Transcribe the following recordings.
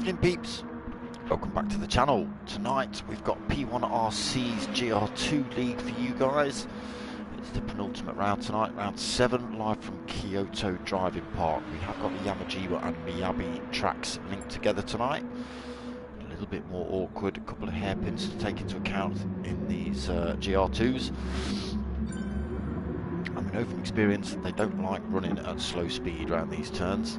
Evening peeps, welcome back to the channel. Tonight we've got P1RC's Gr2 League for you guys. It's the penultimate round tonight, round 7, live from Kyoto Driving Park. We have got the Yamajiwa and Miyabi tracks linked together tonight. A little bit more awkward, a couple of hairpins to take into account in these Gr2s. I know from experience they don't like running at slow speed around these turns.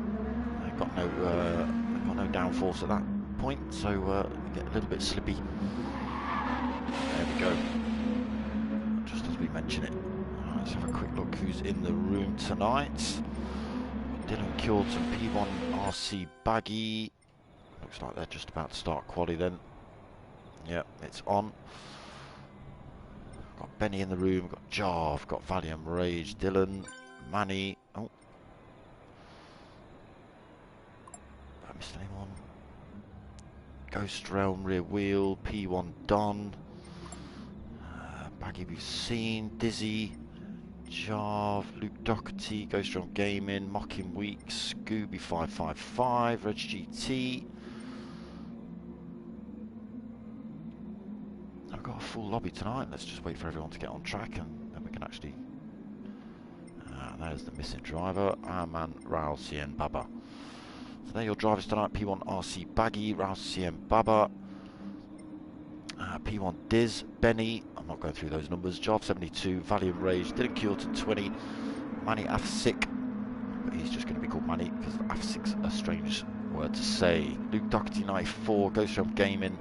They've got no downforce at that point, so get a little bit slippy. There we go, just as we mention it. Right, let's have a quick look who's in the room tonight. Dylan Kyoto, P1RC Baggy. Looks like they're just about to start quali then. Yep, it's on. Got Benny in the room, got Jarv, got Valium Rage, Dylan, Manny. Oh, I missed anyone. Ghost Realm rear wheel, P1 Don, Baggy we've seen, Dizzy, Jarv, Luke Doherty, Ghost Realm Gaming, Mocking Weeks, Scooby 555, Reg GT. I've got a full lobby tonight. Let's just wait for everyone to get on track and then we can actually. There's the missing driver, Arman Raul CN Baba. So there are your drivers tonight: P1RC Baggy, Raul CN Baba, P1 Diz, Benny. I'm not going through those numbers. Jarv 72, Valium Rage, Dylan Kyoto 20, Manny Afsik. But he's just going to be called Manny because Afsik's a strange word to say. Luke Doherty 94, Ghost Realm Gaming.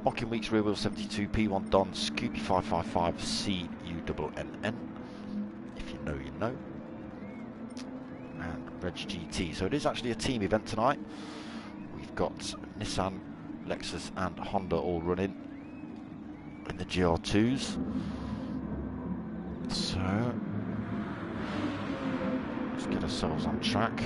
Mocking Weeks, Rear Wheel 72, P1 Don, Scooby 555, CUNNN. If you know, you know. And Reg GT. So it is actually a team event tonight. We've got Nissan, Lexus, and Honda all running in the GR2s. So let's get ourselves on track.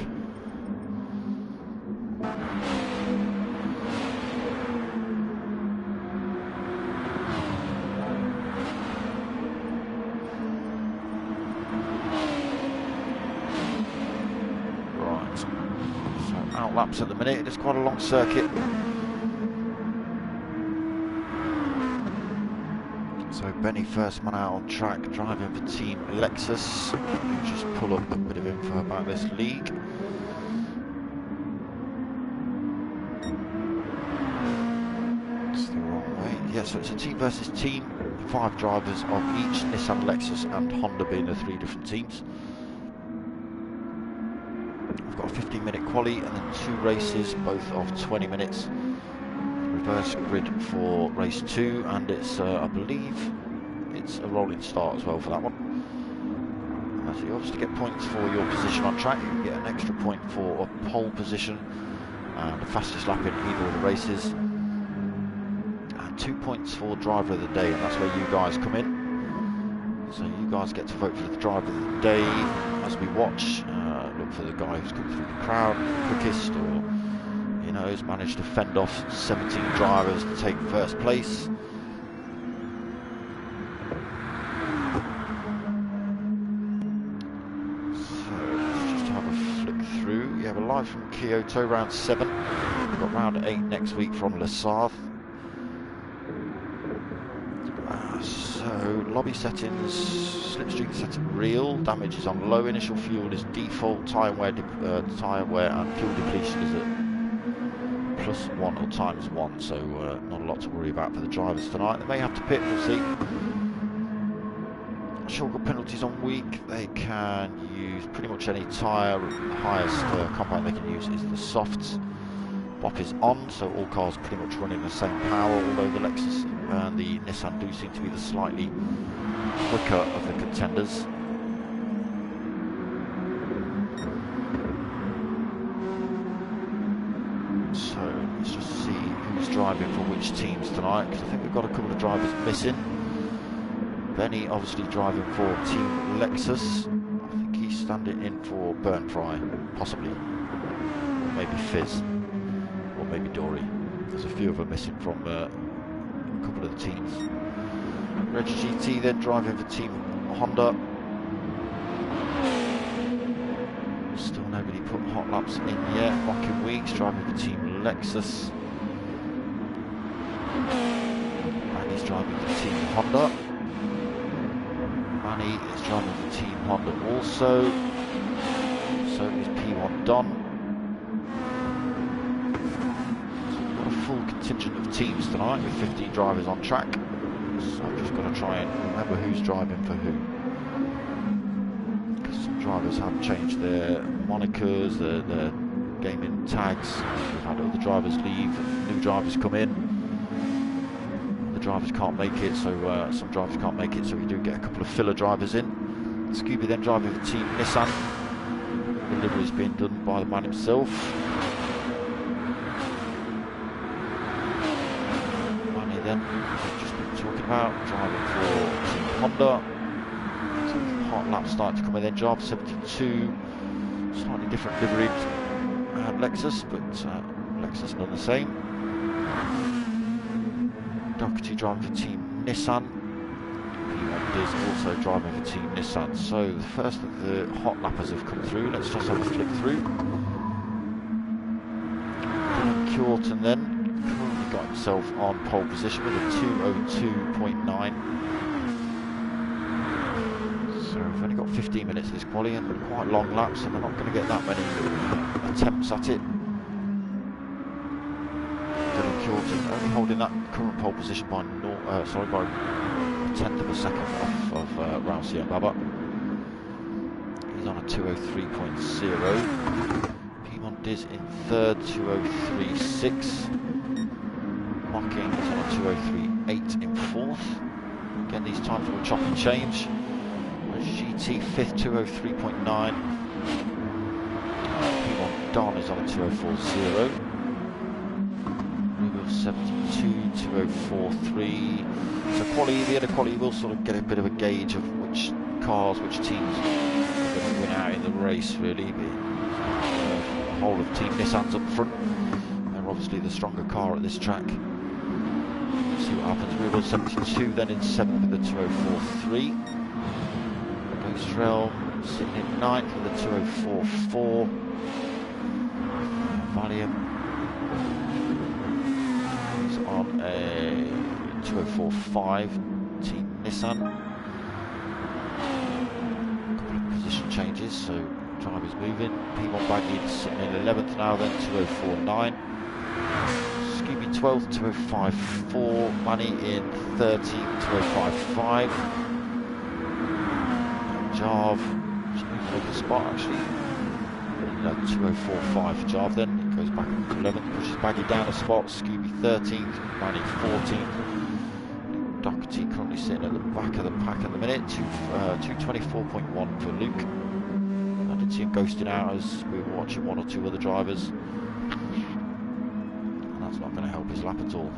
Out laps at the minute, it's quite a long circuit. So Benny, first man out on track, driving for Team Lexus. Just pull up a bit of info about this league. It's the wrong way. Yeah, so it's a team versus team. 5 drivers of each, Nissan, Lexus and Honda being the 3 different teams. We've got a 15-minute quali and then 2 races, both of 20 minutes. Reverse grid for race 2, and it's, I believe, it's a rolling start as well for that one. So you obviously get points for your position on track. You can get an extra point for a pole position and the fastest lap in either of the races. And 2 points for driver of the day, and that's where you guys come in. So you guys get to vote for the driver of the day as we watch. Look for the guy who's come through the crowd quickest, or you know, has managed to fend off 17 drivers to take first place. So let's just have a flick through. Yeah, we're live from Kyoto, round 7. We've got round 8 next week from Le Sarthe. So lobby settings, slipstream set at real, damage is on low, initial fuel is default, tyre wear and fuel depletion is at +1 or -1, so not a lot to worry about for the drivers tonight. They may have to pit, we'll see. Shortcut penalties on weak, they can use pretty much any tyre. The highest compound they can use is the softs. BOP is on, so all cars pretty much running the same power, although the Lexus and the Nissan do seem to be the slightly quicker of the contenders. So let's just see who's driving for which teams tonight, because I think we've got a couple of drivers missing. Benny obviously driving for Team Lexus. I think he's standing in for Burn Fry, possibly, or maybe Fizz, or maybe Dory. There's a few of them missing from a couple of the teams. Reg GT then driving for Team Honda. Still nobody put hot laps in yet. Mocking Weeks driving for Team Lexus. Honda. Manny is driving for Team Honda also. So is P1 Don. So we've got a full contingent of teams tonight with 15 drivers on track. So I've just got to try and remember who's driving for who. Because some drivers have changed their monikers, their gaming tags. We've had other drivers leave, new drivers come in. The drivers can't make it, so some drivers can't make it, so we do get a couple of filler drivers in. Scooby then driving for Team Nissan. The delivery is being done by the man himself. Manny then, we've just been talking about, driving for Team Honda. So hot laps starting to come in then, job 72, slightly different livery Lexus, but Lexus none the same. Doherty driving for Team Nissan. P1 is also driving for Team Nissan. So the first of the hot lappers have come through. Let's just have a flick through. Kyoto then currently got himself on pole position with a 2:02.9. So we've only got 15 minutes of this quali and quite long laps, and they're not going to get that many attempts at it. Kyoto only holding that current pole position by by a tenth of a second off of Rousey and Baba. He's on a 2:03.0. P1 Diz in third, 2:03.6. Mocking is on a 2:03.8 in fourth. Again, these times will chop and change. GT fifth, 2:03.9. P1 Don is on a 2:04.0. 72, 2:04.3. So quali, the other quali will sort of get a bit of a gauge of which cars, which teams are going to win out in the race, really. The whole of Team Nissan's up front. They're obviously the stronger car at this track. Let's see what happens. We will 72, then in 7th with a 2:04.3. Ghost Realm sitting in 9th with a 2:04.4. Valium on a 2:04.5. Team Nissan. A couple of position changes, so drivers moving. P1 Baggy sitting in 11th now, then 2:04.9. Scooby 12th, 2:05.4. Manny in 13th, 2:05.5. Jarv just moving up the spot actually. 2:04.5 for Jarv then. Goes back up to 11th, pushes Baggy down a spot. Scooby 13th, Manny 14th. Doherty currently sitting at the back of the pack at the minute. 2:24.1 for Luke. I did see him ghosting out as we were watching one or two other drivers. And that's not going to help his lap at all.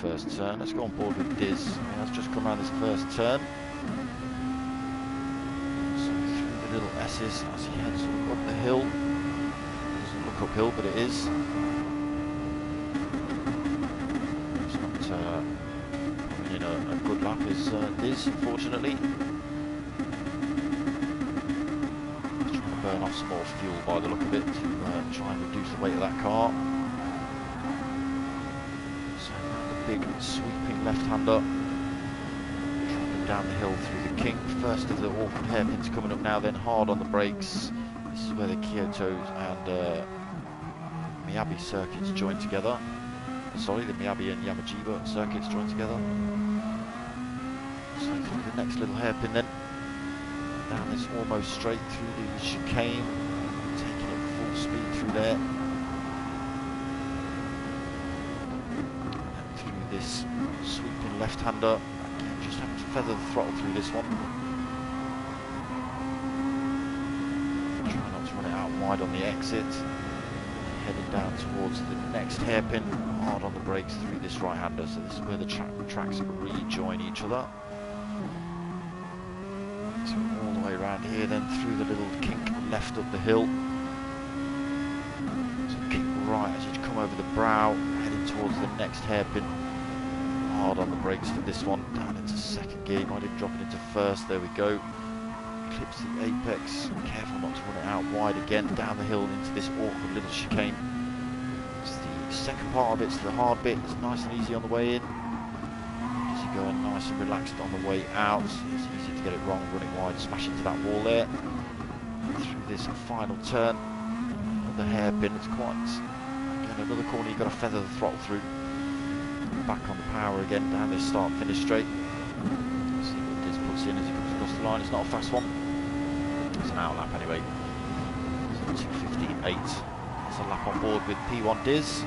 First turn. Let's go on board with Diz. He has just come around this first turn. So through the little S's as he heads up the hill. Doesn't look uphill, but it is. It's not coming in a good lap is Diz, unfortunately. He's trying to burn off some more fuel by the look of it to try and reduce the weight of that car. Big sweeping left-hander, travelling down the hill through the King. First of the awkward hairpins coming up now, then hard on the brakes. This is where the Kyoto and Miyabi circuits join together. Sorry, the Miyabi and Yamajiba circuits join together. So through the next little hairpin then, down this almost straight through the chicane, taking it full speed through there. This sweeping left-hander, again, just having to feather the throttle through this one. Try not to run it out wide on the exit. Heading down towards the next hairpin, hard on the brakes through this right-hander. So this is where the tracks rejoin each other. So all the way around around here then through the little kink left up the hill. So kink right as you come over the brow, heading towards the next hairpin. Hard on the brakes for this one, down into second gear. You might even drop it into first, there we go. Clips the apex, careful not to run it out wide again, down the hill into this awkward little chicane. It's the second part of it's the hard bit, it's nice and easy on the way in. Easy going, nice and relaxed on the way out. It's easy to get it wrong, running wide, smash into that wall there. Through this final turn, the hairpin, it's quite, again another corner you've got to feather the throttle through. Back on the power again, down this start finish straight. See what Diz puts in as he comes across the line. It's not a fast one, it's an out lap anyway. So 2:15.8. It's a lap on board with P1 Diz.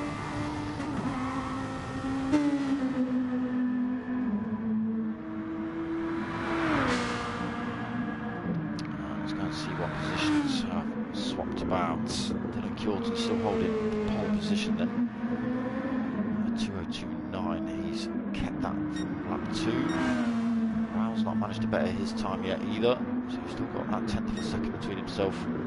Let's go and see what positions have swapped about. Dylan Kyoto still holding pole position then. 2:02.9, he's kept that from lap 2. Raul's not managed to better his time yet either, so he's still got that 10th of a second between himself and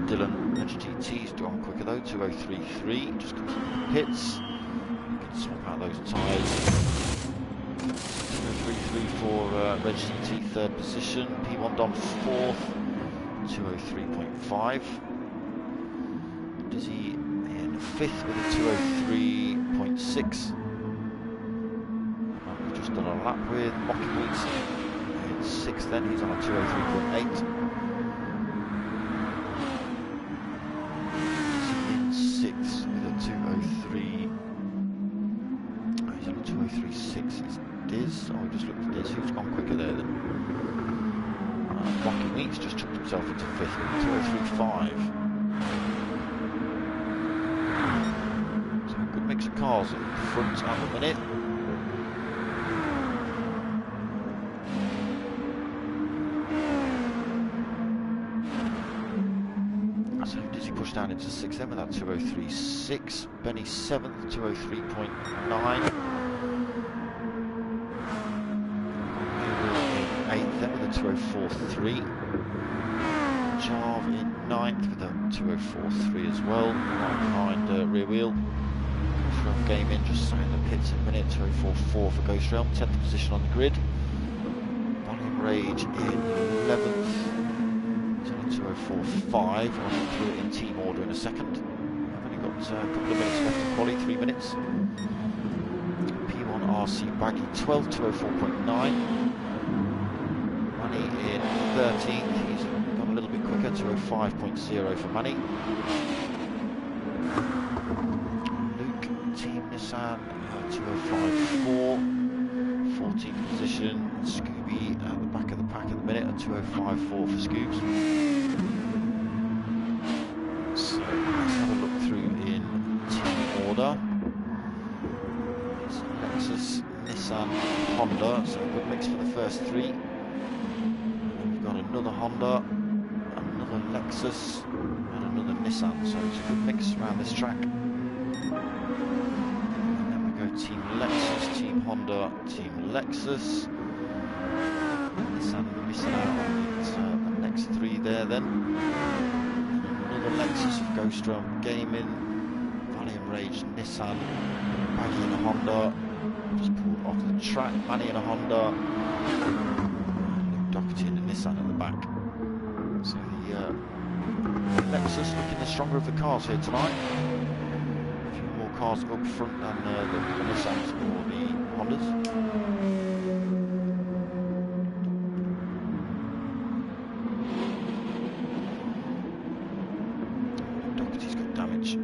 Dylan. Edge GT's gone quicker though, 2:03.3, just comes into the pits. You can swap out those tyres. 2:03.3 for Reg GT, third position. P1 Dom 4th, 2:03.5. Dizzy 5th with a 2:03.6. We've just done a lap with Mocky Wheats. In 6th then, he's on a 2:03.8. In 6th with a 2:03. Oh, he's on a 2:03.6. It's Diz. Oh, we just looked at Diz. Who's gone quicker there then? Mocky Wheats just chucked himself into 5th with a 2:03.5. Mix of cars at the front at the minute. So Dizzy pushed down into 6th then with that 2:03.6. Benny 7th, 2:03.9. 8th then with a 2:04.3. Jarv in 9th with a 2:04.3 as well, right behind rear wheel. Game in, just saying the pits in a minute. 2:04.4 for Ghost Realm, 10th position on the grid. Volume Rage in 11th. He's on a 2:04.5. I'll run through it in team order in a second. I've only got a couple of minutes left of quali, 3 minutes. P1RC Baggy 12th, 2:04.9. Manny in 13th. He's got a little bit quicker, 2:05.0 for Manny. Team Nissan 2:05.4, 14th position. Scooby at the back of the pack at the minute at 2:05.4 for Scoobs. So let's have a look through in team order. It's Lexus, Nissan, Honda, so a good mix for the first 3. And then we've got another Honda, another Lexus, and another Nissan, so it's a good mix around this track. Team Lexus, Team Honda, Team Lexus. Nissan missing out on the next 3 there then. Another Lexus of Ghost Realm Gaming. Valium Rage, Nissan. Baggy and a Honda. Just pulled off the track. Manny and a Honda. Luke Doherty and a Nissan at the back. So the Lexus looking the stronger of the cars here tonight. Cars up front than the Nissans or the Hondas. Doherty's got damage. So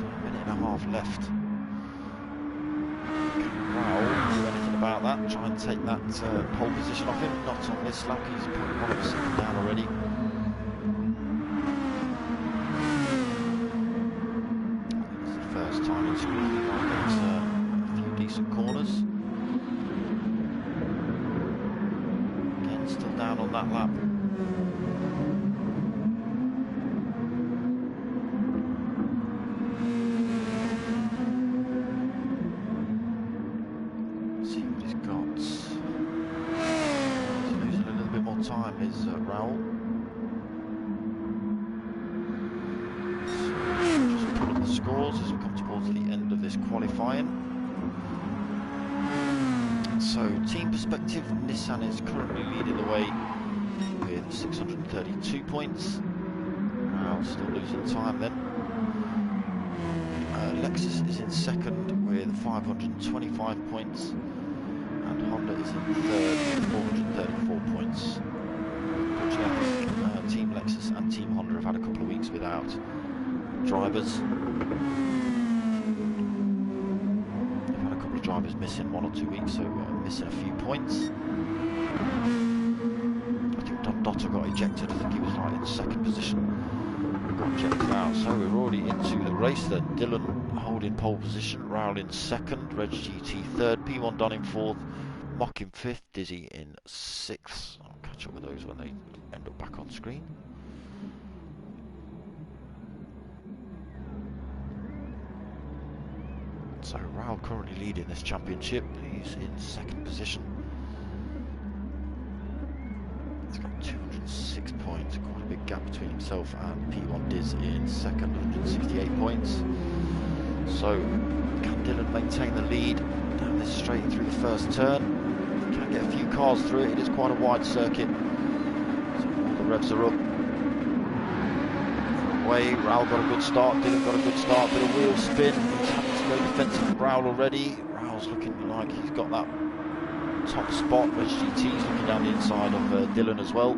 a minute and a half left. About that, try and take that pole position off him. Not on this lap, he's put 1 second down already. It's the first time in school he might get a few decent corners. Again, still down on that lap. scores as we come towards the end of this qualifying. So, team perspective, Nissan is currently leading the way with 632 points. Still losing time then. Lexus is in second with 525 points, and Honda is in third with 434 points. Unfortunately, I think Team Lexus and Team Honda have had a couple of weeks without drivers. They've had a couple of drivers missing 1 or 2 weeks, so missing a few points. I think Don Dotto got ejected. I think he was like in second position. Got ejected out. So we're already into the race then. Dylan holding pole position, Raul in second, Reg GT third, P1 Don in fourth, Mock in fifth, Dizzy in sixth. I'll catch up with those when they end up back on screen. So Raul currently leading this championship. He's in second position. He's got 206 points, quite a big gap between himself and P1 Diz in second, 168 points. So, can Dylan maintain the lead down this straight through the first turn? Can get a few cars through it. It is quite a wide circuit. So all the revs are up. Away, Raul got a good start, Dylan got a good start, bit of wheel spin. He's having to go defensive from Raul already. Raul's looking like he's got that top spot. Reg GT's looking down the inside of Dylan as well.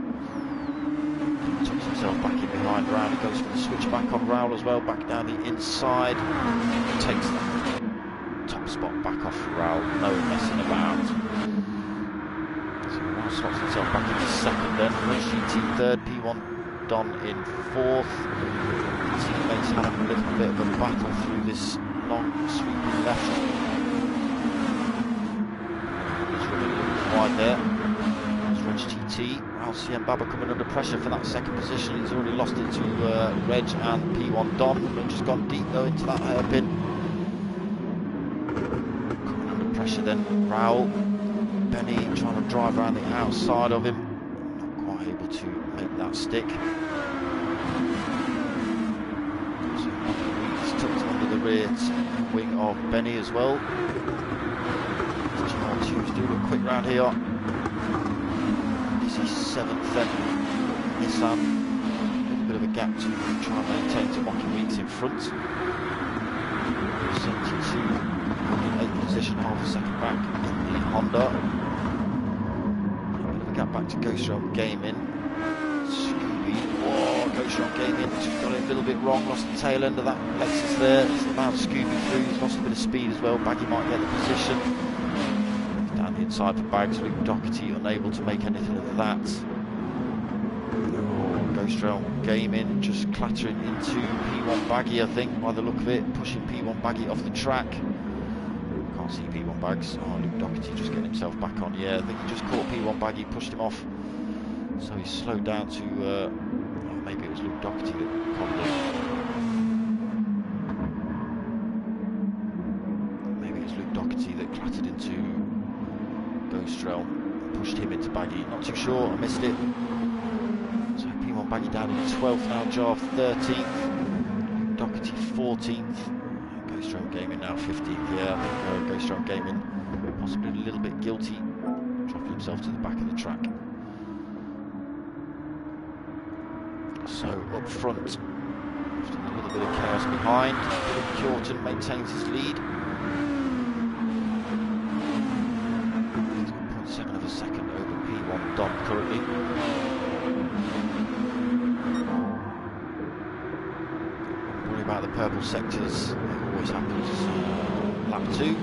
Tucks himself back in behind Raul. He goes for the switch back on Raul as well, back down the inside. Takes that top spot back off Raul, no messing about. So Raul slots himself back into second then. Reg GT third, P1 Don in fourth. Teammates had a little bit of a battle through this long sweeping left. Wide there. There's Reg GT. Raul CM Baba coming under pressure for that second position. He's already lost it to Reg and P1 Don. Reg has gone deep though into that hairpin. Coming under pressure then. Raul. Benny trying to drive around the outside of him. Not quite able to make that stick. So he's tucked under the rear wing of Benny as well. Choose doing a quick round here. This is 7th then. Nissan. A little bit of a gap to try and maintain to Mocky Weeks in front. 72 in 8th position, half a second back in the Honda. A bit of a gap back to Ghost Realm Gaming. Scooby. Whoa, Ghost Realm Gaming just got it a little bit wrong, lost the tail end of that Lexus there. It's allowed Scooby through, he's lost a bit of speed as well. Baggy might get the position. Inside for Bags, Luke Doherty unable to make anything of that. Oh, Ghost Realm Gaming just clattering into P1 Baggy, I think, by the look of it, pushing P1 Baggy off the track. Can't see P1 Bags. Oh, Luke Doherty just getting himself back on. Yeah, I think he just caught P1 Baggy, pushed him off. So he slowed down to, maybe it was Luke Doherty that conned him. Maybe it was Luke Doherty that clattered into Ghost Realm, pushed him into Baggy. Not too sure, I missed it. So P1 Baggy down in 12th now, Jar 13th, Doherty 14th, Ghost Realm Gaming now 15th. Yeah, I think Ghost Realm Gaming possibly a little bit guilty, dropping himself to the back of the track. So up front, after a little bit of chaos behind, Kyoto maintains his lead. 0.7 of a second over P1 Don currently. Don't worry about the purple sectors, it always happens. Lap 2.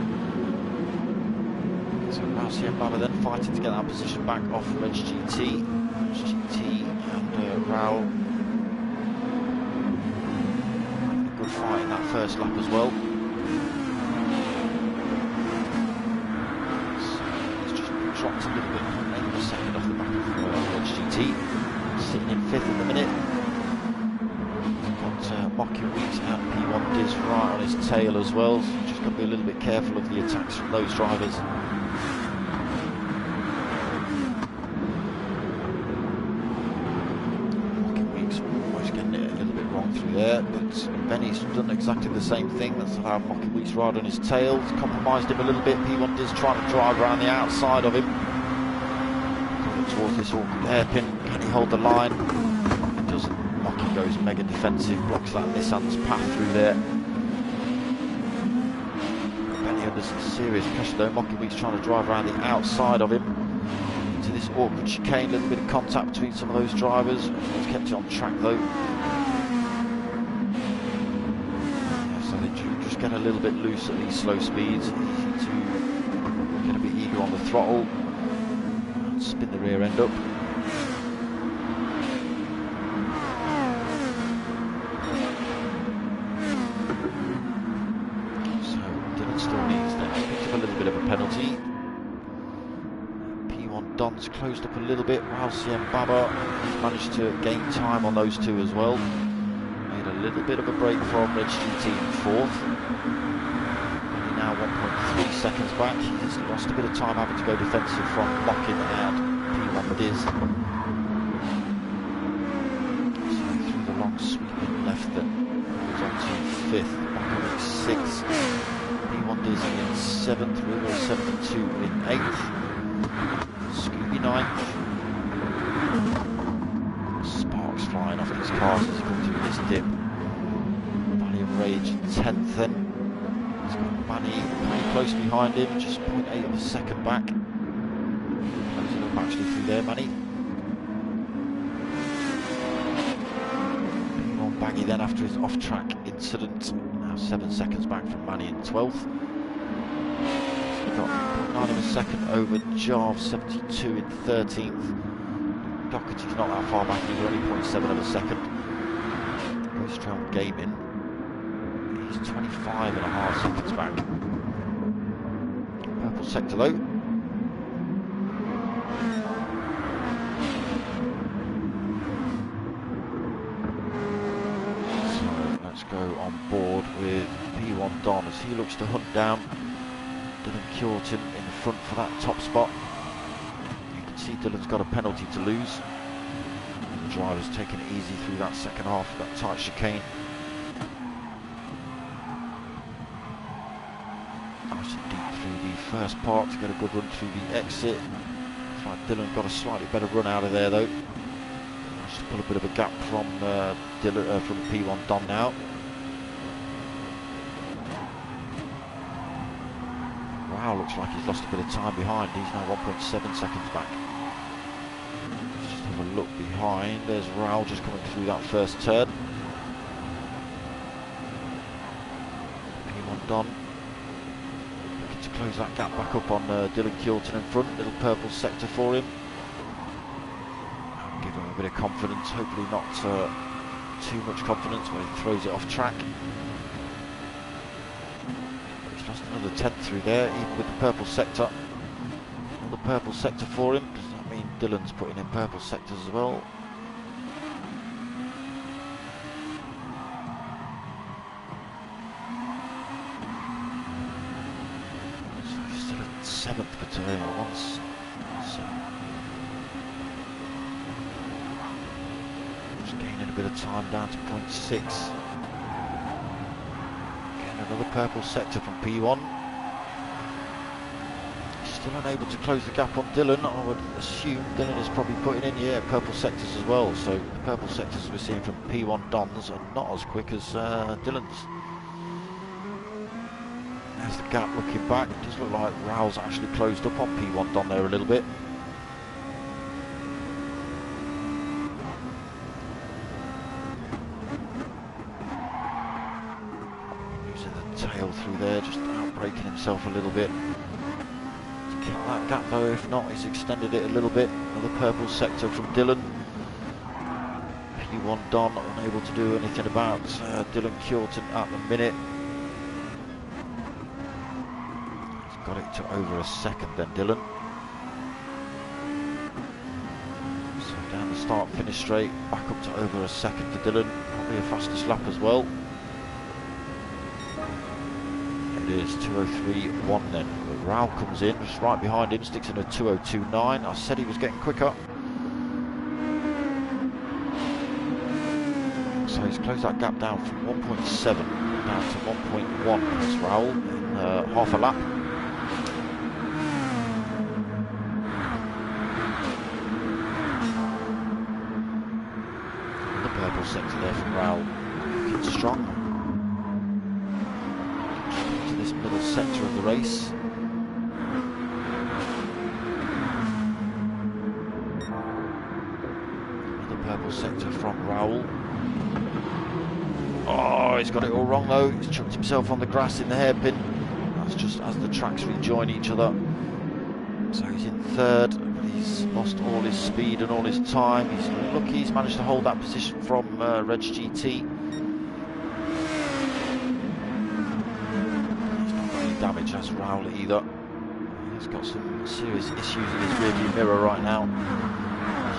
So RC and Baba then fighting to get that position back off Reg GT. Reg GT and Raul. Having a good fight in that first lap as well. Dropped a little bit, maybe a second off the back of Reg GT, sitting in 5th at the minute. Got Mocky Wheat and P1 Diz right on his tail as well, so just got to be a little bit careful of the attacks from those drivers. Mocky Wheat's always getting it a little bit wrong through there, but Benny's done exactly the same thing. That's allowed Mocky Weeks ride on his tail. It's compromised him a little bit. P1RC trying to drive around the outside of him. Towards this awkward hairpin. Can he hold the line? He doesn't. Mocky goes mega defensive, blocks that Nissan's path through there. Benny under some serious pressure though. Mocky Weeks trying to drive around the outside of him. Into this awkward chicane, a little bit of contact between some of those drivers. He's kept it on track though. Just get a little bit loose at these slow speeds. Easy to get a bit eager on the throttle and spin the rear end up. So Dylan still needs that. Picked up a little bit of a penalty. P1RC's closed up a little bit. Rousey and Baba managed to gain time on those two as well. A little bit of a break from Reg GT in fourth. Only now 1.3 seconds back. He's lost a bit of time having to go defensive from Lockin out P1RC. So through the long sweeping left then goes on to fifth. Lockin sixth. P1RC in seventh. River 72 in eighth. Scooby ninth. Sparks flying off these cars as he comes through this dip. Rage 10th then. He's got Manny pretty close behind him, just 0.8 of a second back. Closing up actually through there, Manny. P1 Baggy then after his off-track incident. Now 7 seconds back from Manny in 12th. He's got 0.9 of a second over Jarve 72 in 13th. Doherty's not that far back, he's only 0.7 of a second. Ghost Realm Gaming. He's 25.5 seconds back. Purple sector though. So let's go on board with P1RC as he looks to hunt down Dylan Kyoto in the front for that top spot. You can see Dylan's got a penalty to lose. The driver's taken it easy through that second half of that tight chicane. Nice and deep through the first part to get a good run through the exit. Looks like Dylan got a slightly better run out of there though. Just pull a bit of a gap from Dylan from P1RC now. Wow, looks like he's lost a bit of time behind. He's now 1.7 seconds back. Let's just have a look behind. There's Raul just coming through that first turn. P1RC looking to close that gap back up on Dylan Kyoto in front. Little purple sector for him. Give him a bit of confidence. Hopefully not too much confidence when he throws it off track. Lost another 10th through there, even with the purple sector. Another purple sector for him. Does that mean Dylan's putting in purple sectors as well? So he's still at 7th per turn once. So just gaining a bit of time down to 0.6. Another purple sector from P1. Still unable to close the gap on Dylan. I would assume Dylan is probably putting in, purple sectors as well. So the purple sectors we're seeing from P1RC's are not as quick as Dylan's. There's the gap looking back. It does look like Raul's actually closed up on P1RC there a little bit. Tail through there, just outbraking himself a little bit. To kill that gap though, if not, he's extended it a little bit. Another purple sector from Dylan. P1RC unable to do anything about Dylan Kyoto at the minute. He's got it to over a second then, Dylan. So down the start finish straight, back up to over a second for Dylan. Probably a fastest lap as well. It is 2:03.1 then. But Raul comes in, just right behind him, sticks in a 2:02.9. I said he was getting quicker. Looks So he's closed that gap down from 1.7 down to 1.1. That's Raoul in half a lap. The purple sector there from Raoul, looking strong. To this middle sector of the race. Purple sector from Raoul. Oh, he's got it all wrong though. He's chucked himself on the grass in the hairpin. That's just as the tracks rejoin each other. So he's in third. He's lost all his speed and all his time. He's lucky he's managed to hold that position from Reg GT. He's not got any damage as Raoul either. He's got some serious issues in his rearview mirror right now.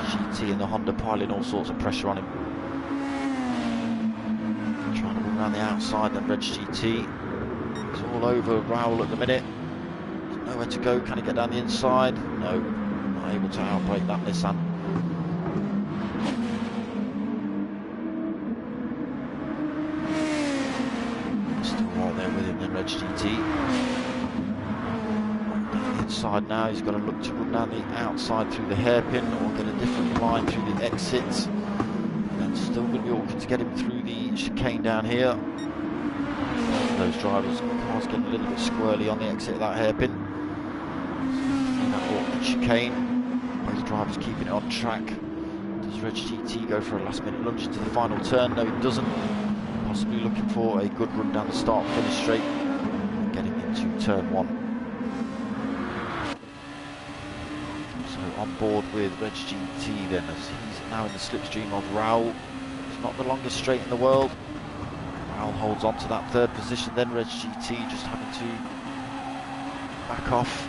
GT and the Honda piling all sorts of pressure on him. Trying to run around the outside, then Reg GT. He's all over Raoul at the minute. There's nowhere to go. Can he get down the inside? No. Not able to outbrake that Nissan. Still right there with him, then Reg GT. Inside now, he's got to look to run down the outside through the hairpin or get a different line through the exits. And still going to be awkward to get him through the chicane down here. Those drivers' cars getting a little bit squirrely on the exit of that hairpin. In that awkward chicane, both drivers keeping it on track. Does Reg GT go for a last minute lunge into the final turn? No, he doesn't. Possibly looking for a good run down the start finish straight and getting into turn 1. On board with Reg GT then, as he's now in the slipstream of Raoul. It's not the longest straight in the world. Raoul holds on to that third position, then Reg GT just having to back off.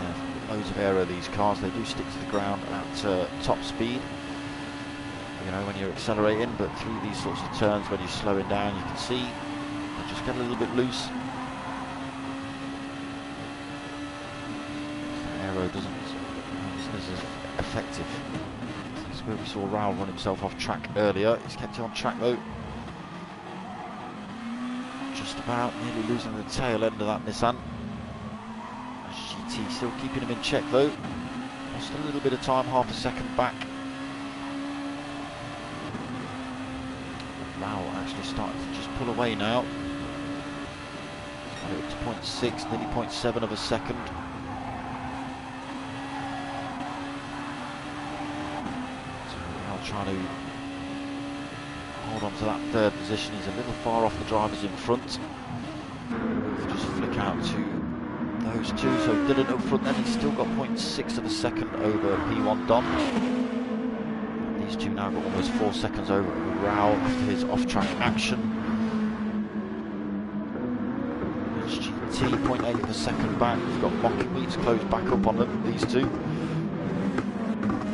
Yeah, loads of aero these cars, they do stick to the ground at top speed. You know, when you're accelerating, but through these sorts of turns, when you're slowing down, you can see they just get a little bit loose. Aero isn't as effective. This is where we saw Raoul run himself off track earlier. He's kept it on track though. Just about nearly losing the tail end of that Nissan. GT still keeping him in check though. Lost a little bit of time, half a second back. Raoul actually starting to just pull away now. Got it up to 0.6, nearly 0.7 of a second. So Raoul trying to hold on to that third position. He's a little far off the drivers in front. We'll just flick out to those two. So Dylan up front, then he's still got 0.6 of a second over P1 Don. These two now got almost 4 seconds over Raoul after his off-track action. GT 0.8 of a second back. We've got mocking meets closed back up on them, these two.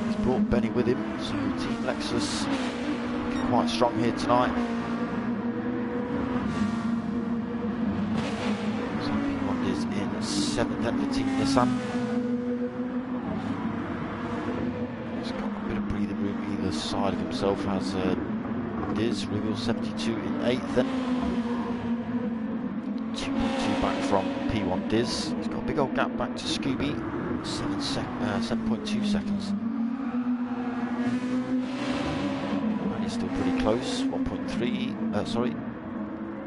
He's brought Benny with him, so Team Lexus looking quite strong here tonight. So P1 is in 7th then for Team Nissan. Side of himself as Diz, Reveal 72 in 8th then. 2.2 back from P1 Diz. He's got a big old gap back to Scooby, 7.2 seconds. And he's still pretty close, 1.3, sorry,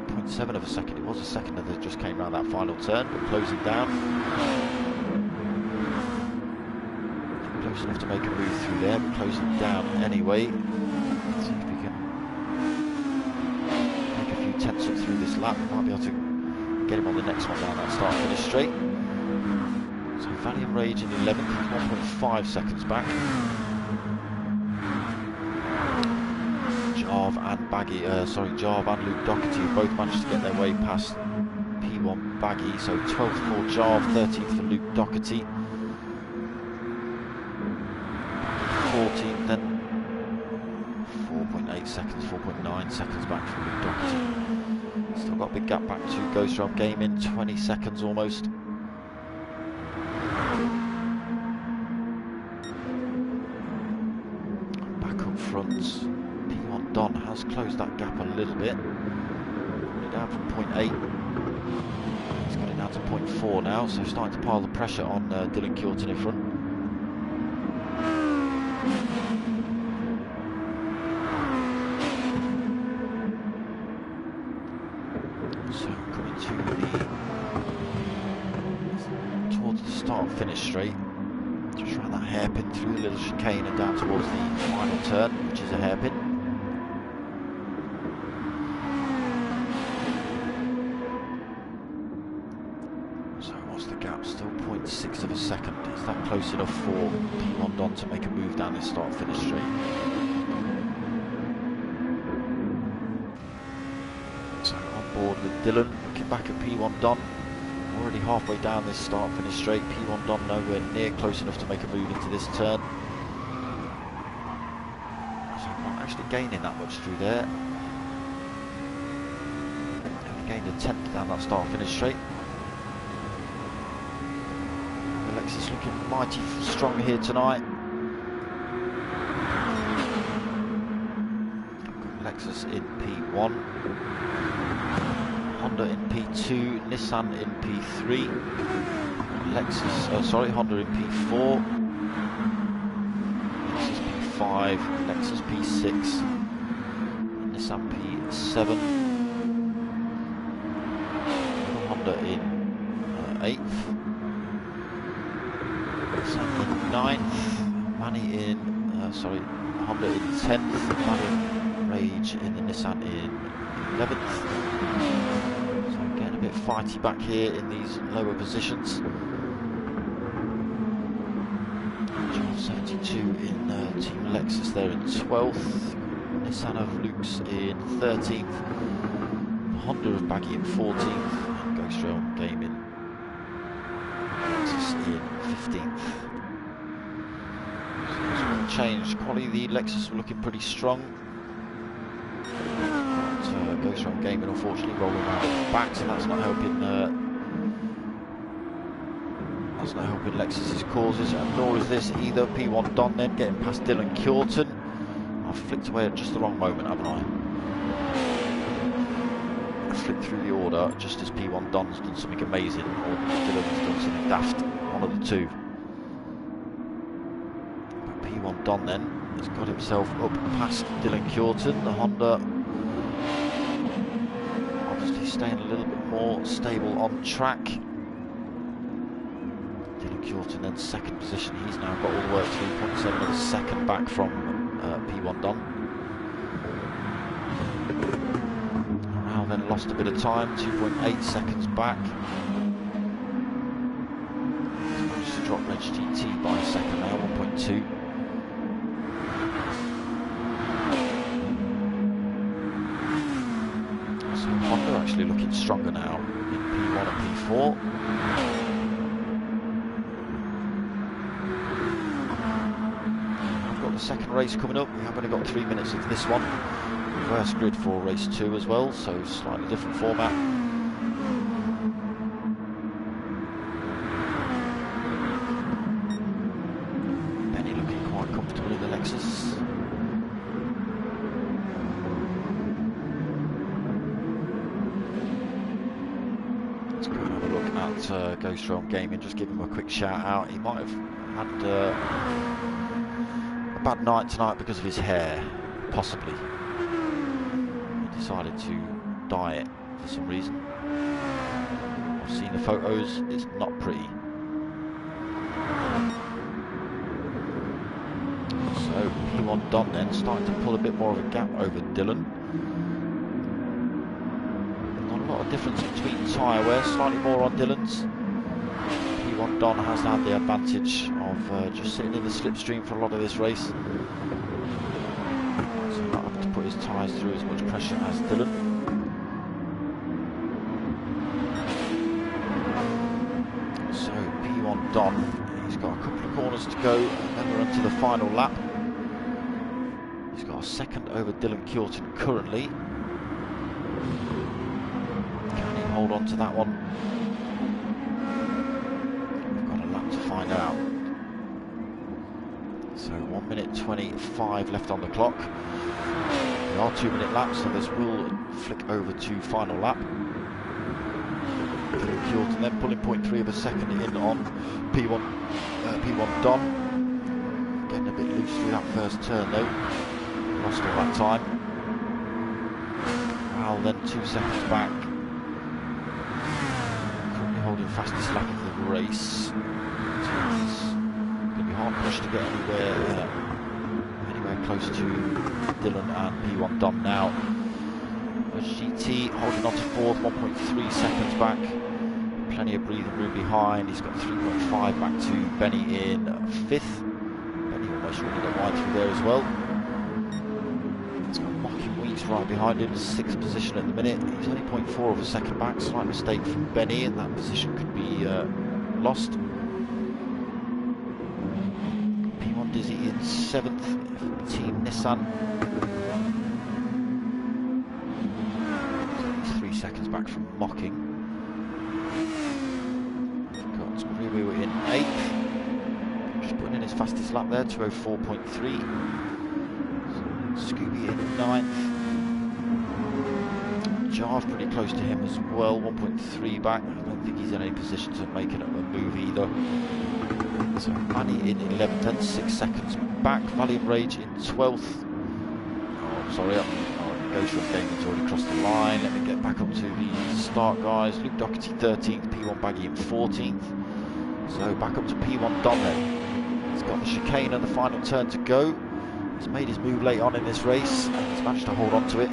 0.7 of a second. It was a second that just came around that final turn, but closing down. Close enough to make a move through there, but closing down anyway. Let's see if we can make a few tenths up through this lap. We might be able to get him on the next one down that start finish straight. So Valiant Rage in 11th, 1.5 seconds back. Jarve and Luke Doherty both managed to get their way past P1 Baggy. So 12th for Jarve, 13th for Luke Doherty. 14th then, 4.8 seconds, 4.9 seconds back from Luke Doherty. Still got a big gap back to Ghost Drive Gaming, 20 seconds almost. front. P1 Don has closed that gap a little bit. Put it down from 0.8. He's got it down to 0.4 now, so starting to pile the pressure on Dylan Kyoto in front. So coming towards the start finish straight. Just around that hairpin through the little chicane and down towards the final turn, which is a hairpin. So what's the gap? Still 0.6 of a second. Is that close enough for P1 Don to make a move down this start finish straight? So on board with Dylan, looking back at P1 Don. Already halfway down this start finish straight. P1 Don nowhere near close enough to make a move into this turn. So not actually gaining that much through there. Only gained a tenth down that start finish straight. Alexis looking mighty strong here tonight. Alexis in P1. Honda in P2, Nissan in P3, Honda in P4, Lexus P5, Lexus P6, Nissan P7, Honda in 8th, Nissan in 9th, Honda in 10th, Manny Rage in the Nissan in 11th. A bit fighty back here in these lower positions. John 72 in Team Lexus there in 12th. Nissan of Luke's in 13th. Honda of Baggy in 14th. And Ghost Rail Gaming Lexus in 15th. So there's a change. Quality, the Lexus were looking pretty strong. Ghost Rail Gaming unfortunately rolling around at the back, so that's not helping. That's not helping Lexus's causes, and nor is this either. P1 Don then getting past Dylan Kyoto. I've flicked away at just the wrong moment, haven't I? I flicked through the order just as P1 Don's done something amazing, or Dylan's done something daft. One of the two. But P1 Don then has got himself up past Dylan Kyoto. The Honda staying a little bit more stable on track. Dylan Kyoto then second position. He's now got all the way up to 3.7 of a second back from P1 Don. Now then lost a bit of time, 2.8 seconds back. He's managed to drop Reg GT by a second now, 1.2. Honda actually looking stronger now in P1 and P4. I've got the second race coming up. We have only got 3 minutes of this one. Reverse grid for race 2 as well, so slightly different format. Benny looking quite comfortable in the Lexus. Ghost Rail Gaming, just give him a quick shout out. He might have had a bad night tonight because of his hair, possibly. He decided to dye it for some reason. I've seen the photos, it's not pretty. So P1 Don then starting to pull a bit more of a gap over Dylan. Difference between tyre wear, slightly more on Dylan's. P1 Don has had the advantage of just sitting in the slipstream for a lot of this race, so not having to put his tyres through as much pressure as Dylan. So P1 Don, he's got a couple of corners to go and then we're on to the final lap. He's got a second over Dylan Kyoto currently. Hold on to that one. We've got a lap to find out. So 1 minute 25 left on the clock. They are 2-minute laps, so this will flick over to final lap. Kyoto then pulling 0.3 of a second in on P1 Don. Getting a bit loose through that first turn though. Lost all that time. Well, then 2 seconds back. Currently holding fastest lap of the race. It's going to be hard pushed to get anywhere close to Dylan and P1 Don now. GT holding on to fourth, 1.3 seconds back. Plenty of breathing room behind. He's got 3.5 back to Benny in fifth. Benny almost running it wide through there as well. He's got Mocking Weeks right behind him, sixth position at the minute. He's only 0.4 of a second back. Slight mistake from Benny, and that position could be lost. P1 Dizzy in seventh. Team Nissan. 3 seconds back from Mocking. Got Scooby in 8th. Just putting in his fastest lap there, 2:04.3. Scooby in 9th. Jarve pretty close to him as well, 1.3 back. I don't think he's in any position to make a move either. So Manny in 11th and 6 seconds back. Valiant Rage in 12th. Oh, sorry, Goes from Game's already crossed the line. Let me get back up to the start, guys. Luke Doherty 13th, P1 Baggy in 14th. So back up to P1 Don then. He's got the chicane and the final turn to go. He's made his move late on in this race. He's managed to hold on to it.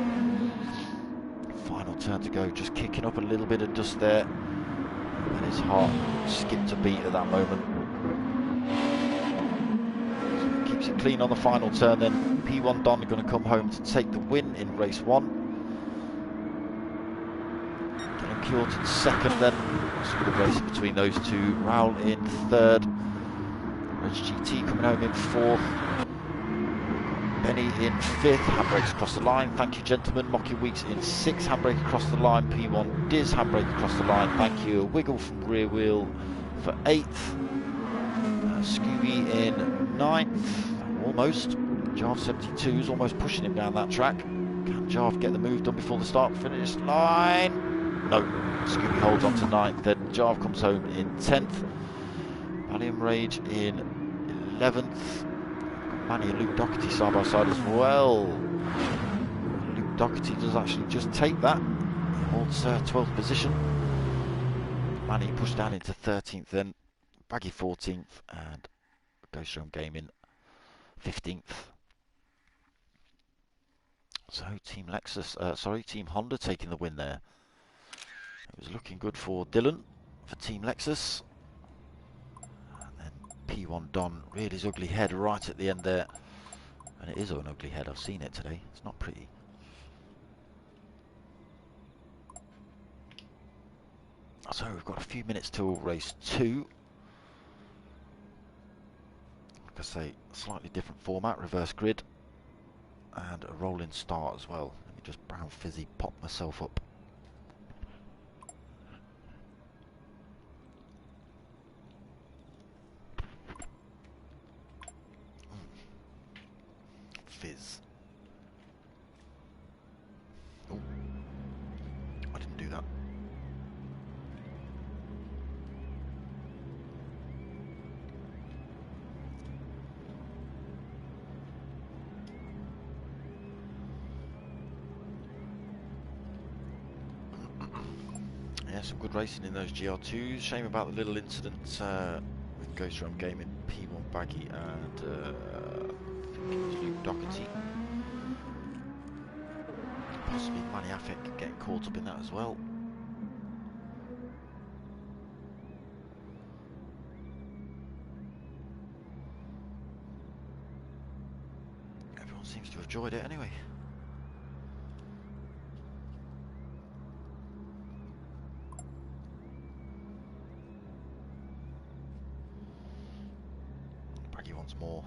Final turn to go. Just kicking up a little bit of dust there. And his heart skipped a beat at that moment. Keeps it clean on the final turn then. P1 Don are going to come home to take the win in race 1. Dylan Kyoto second then. It's a good race between those two. Raoul in third. Reg GT coming home in fourth. Benny in fifth. Handbrakes across the line. Thank you, gentlemen. Mocky Weeks in sixth. Handbrake across the line. P1 Diz. Handbrake across the line. Thank you. A wiggle from rear wheel for eighth. Scooby in 9th, almost. Jarve 72 is almost pushing him down that track. Can Jarve get the move done before the start finish line? No, Scooby holds on to 9th, then Jarve comes home in 10th. Valiant Rage in 11th. Manny and Luke Doherty side by side as well. Luke Doherty does actually just take that. He holds 12th position. Manny pushed down into 13th then. Baggy 14th and Ghost Realm Gaming 15th. So Team Honda taking the win there. It was looking good for Dylan for Team Lexus. And then P1 Don reared his ugly head right at the end there. And it is an ugly head, I've seen it today. It's not pretty. So we've got a few minutes till race 2. Like I say, slightly different format, reverse grid, and a rolling start as well. Let me just brown fizzy pop myself up. Fizz. Oh, I didn't do that. Yeah, some good racing in those GR2s. Shame about the little incident with Ghost Realm Gaming, P1 Baggy and I think it was Luke Doherty. Possibly Manny Affleck getting caught up in that as well. Everyone seems to have enjoyed it anyway. Baggy wants more.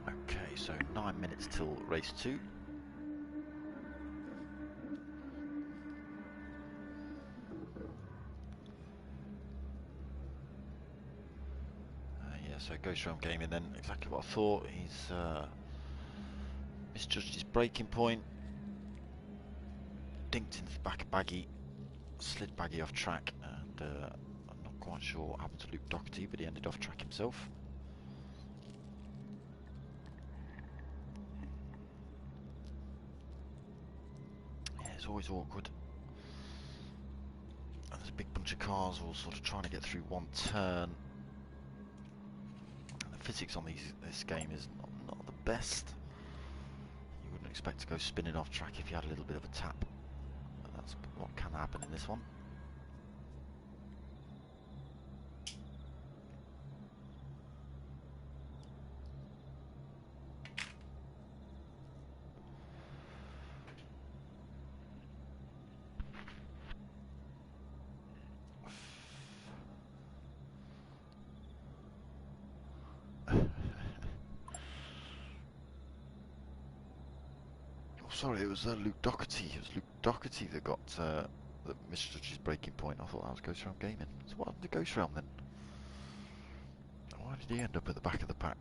Okay, so 9 minutes till race 2. Yeah, so Ghost Realm Gaming then, exactly what I thought. He's misjudged his braking point, dinked into the back of Baggy, slid Baggy off track, and I'm not quite sure what happened to Luke Doherty, but he ended off track himself. Yeah, it's always awkward. And there's a big bunch of cars all sort of trying to get through one turn. And the physics on this game is not the best. You wouldn't expect to go spinning off track if you had a little bit of a tap. But that's what can happen in this one. Sorry, it was Luke Doherty. It was Luke Doherty that got that misjudged his braking point. I thought that was Ghost Realm Gaming. So what happened to Ghost Realm then? Why did he end up at the back of the pack?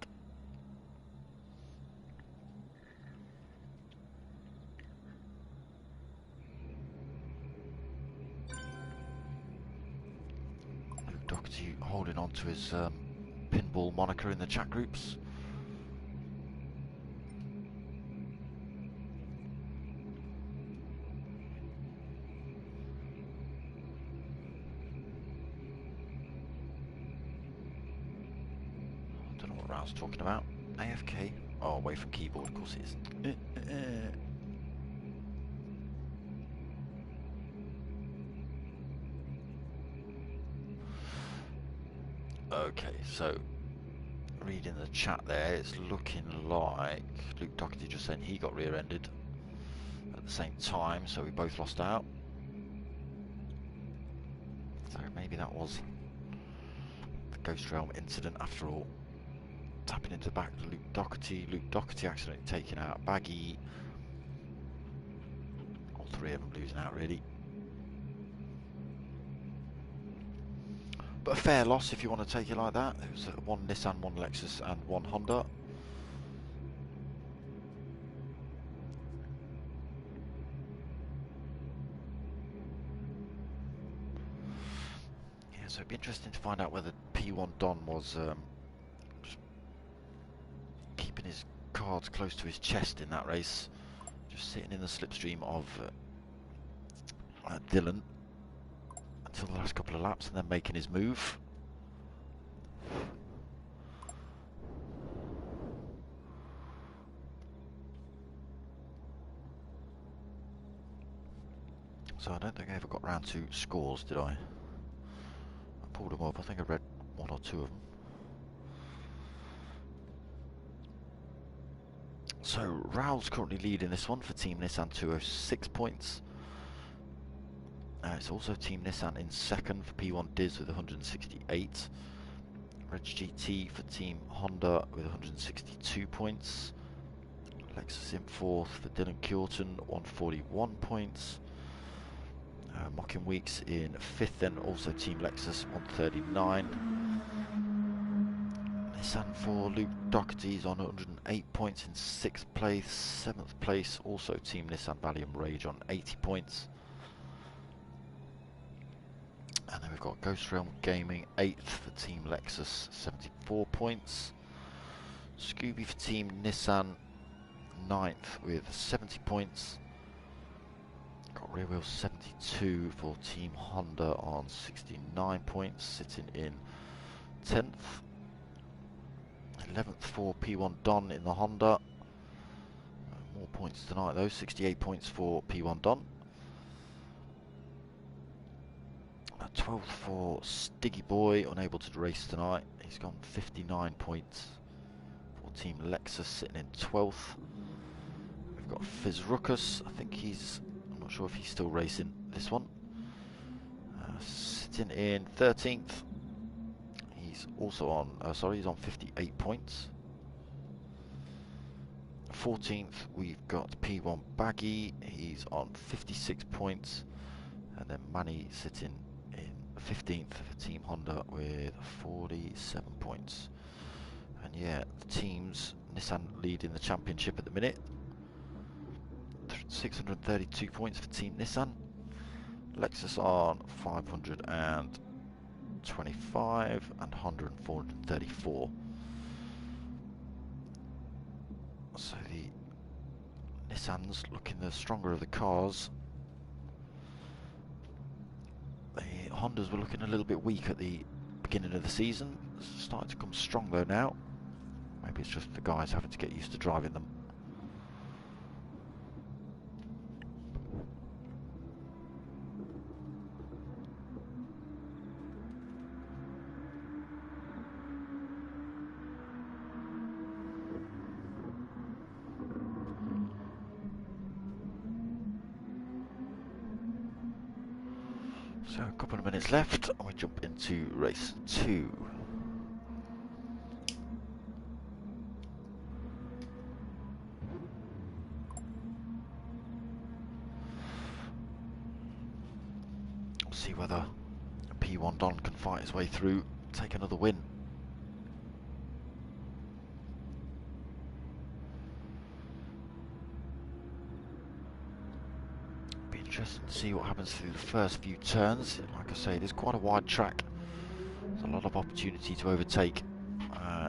Luke Doherty holding on to his pinball moniker in the chat groups. I was talking about AFK. Oh, away from keyboard, of course it is. Okay, so reading the chat there, it's looking like Luke Doherty just saying he got rear-ended at the same time, so we both lost out. So maybe that was the Ghost Realm incident after all. Tapping into the back of Luke Doherty accidentally taking out Baggy. All three of them losing out really. But a fair loss if you want to take it like that. There was one Nissan, one Lexus and one Honda. Yeah, so it'd be interesting to find out whether P1 Don was just keeping his cards close to his chest in that race. Just sitting in the slipstream of Dylan until the last couple of laps and then making his move. So I don't think I ever got round to scores, did I? I pulled them up, I think I read one or two of them. So Raul's currently leading this one for Team Nissan, 206 points. It's also Team Nissan in second for P1 Diz with 168. Reg GT for Team Honda with 162 points. Lexus in fourth for Dylan Kyorton, 141 points. Mocking Weeks in fifth, then also Team Lexus, 139. Nissan for Luke Doherty's on 108 points in 6th place. 7th place, also Team Nissan Valium Rage on 80 points. And then we've got Ghost Realm Gaming 8th for Team Lexus, 74 points. Scooby for Team Nissan 9th with 70 points. Got Rear Wheel 72 for Team Honda on 69 points, sitting in 10th. 11th for P1 Don in the Honda. More points tonight though, 68 points for P1 Don. 12th for Stiggy Boy, unable to race tonight. He's gone 59 points for Team Lexus, sitting in 12th. We've got Fizz Ruckus, I think I'm not sure if he's still racing this one. Sitting in 13th. He's also on, he's on 58 points. 14th, we've got P1 Baggy. He's on 56 points. And then Manny sitting in 15th for Team Honda with 47 points. And yeah, the teams, Nissan leading the championship at the minute. 632 points for Team Nissan. Lexus on 525 and Honda on 434. So the Nissans looking the stronger of the cars. The Hondas were looking a little bit weak at the beginning of the season. Starting to come strong though now. Maybe it's just the guys having to get used to driving them. So a couple of minutes left and we jump into race 2. We'll see whether P1 Don can fight his way through, take another win. Be interesting to see what happens through the first few turns. Like I say, it is quite a wide track. There's a lot of opportunity to overtake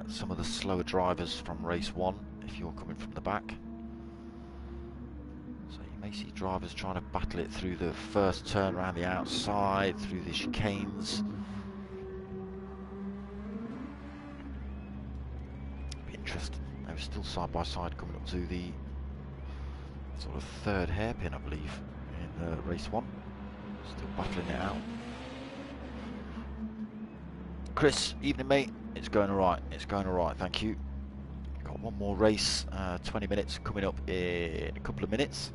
some of the slower drivers from race 1 if you're coming from the back. So you may see drivers trying to battle it through the first turn around the outside, through the chicanes. Be interesting. They were still side by side coming up to the sort of third hairpin, I believe, in race 1. Still battling it out. Chris, evening mate. It's going alright. It's going alright, thank you. Got one more race, 20 minutes coming up in a couple of minutes.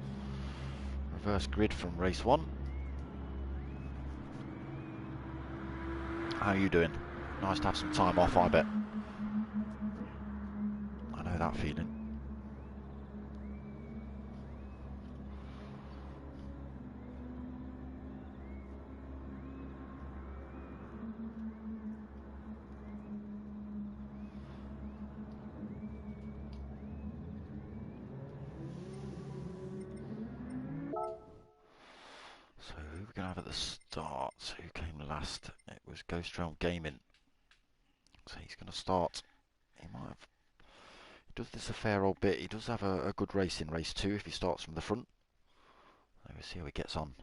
Reverse grid from race 1. How are you doing? Nice to have some time off, I bet. I know that feeling. So who we're going to have at the start? Who came last? It was Ghost Realm Gaming. So he's going to start. He might have. He does this a fair old bit. He does have a good race in race 2 if he starts from the front. Let's see how he gets on.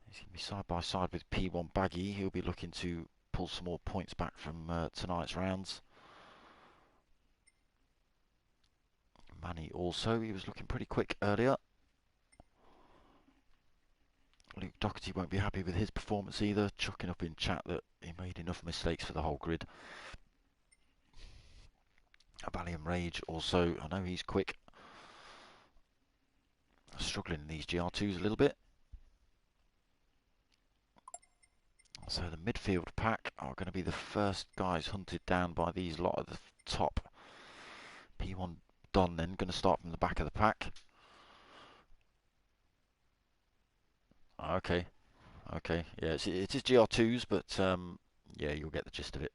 He's going to be side by side with P1 Baggy. He'll be looking to pull some more points back from tonight's rounds. Manny also. He was looking pretty quick earlier. Luke Doherty won't be happy with his performance either, chucking up in chat that he made enough mistakes for the whole grid. Abalium Rage also, I know he's quick. Struggling in these GR2s a little bit. So the midfield pack are going to be the first guys hunted down by these lot at the top. P1 Don then, going to start from the back of the pack. Okay, okay, yeah, it is GR2s, but yeah, you'll get the gist of it.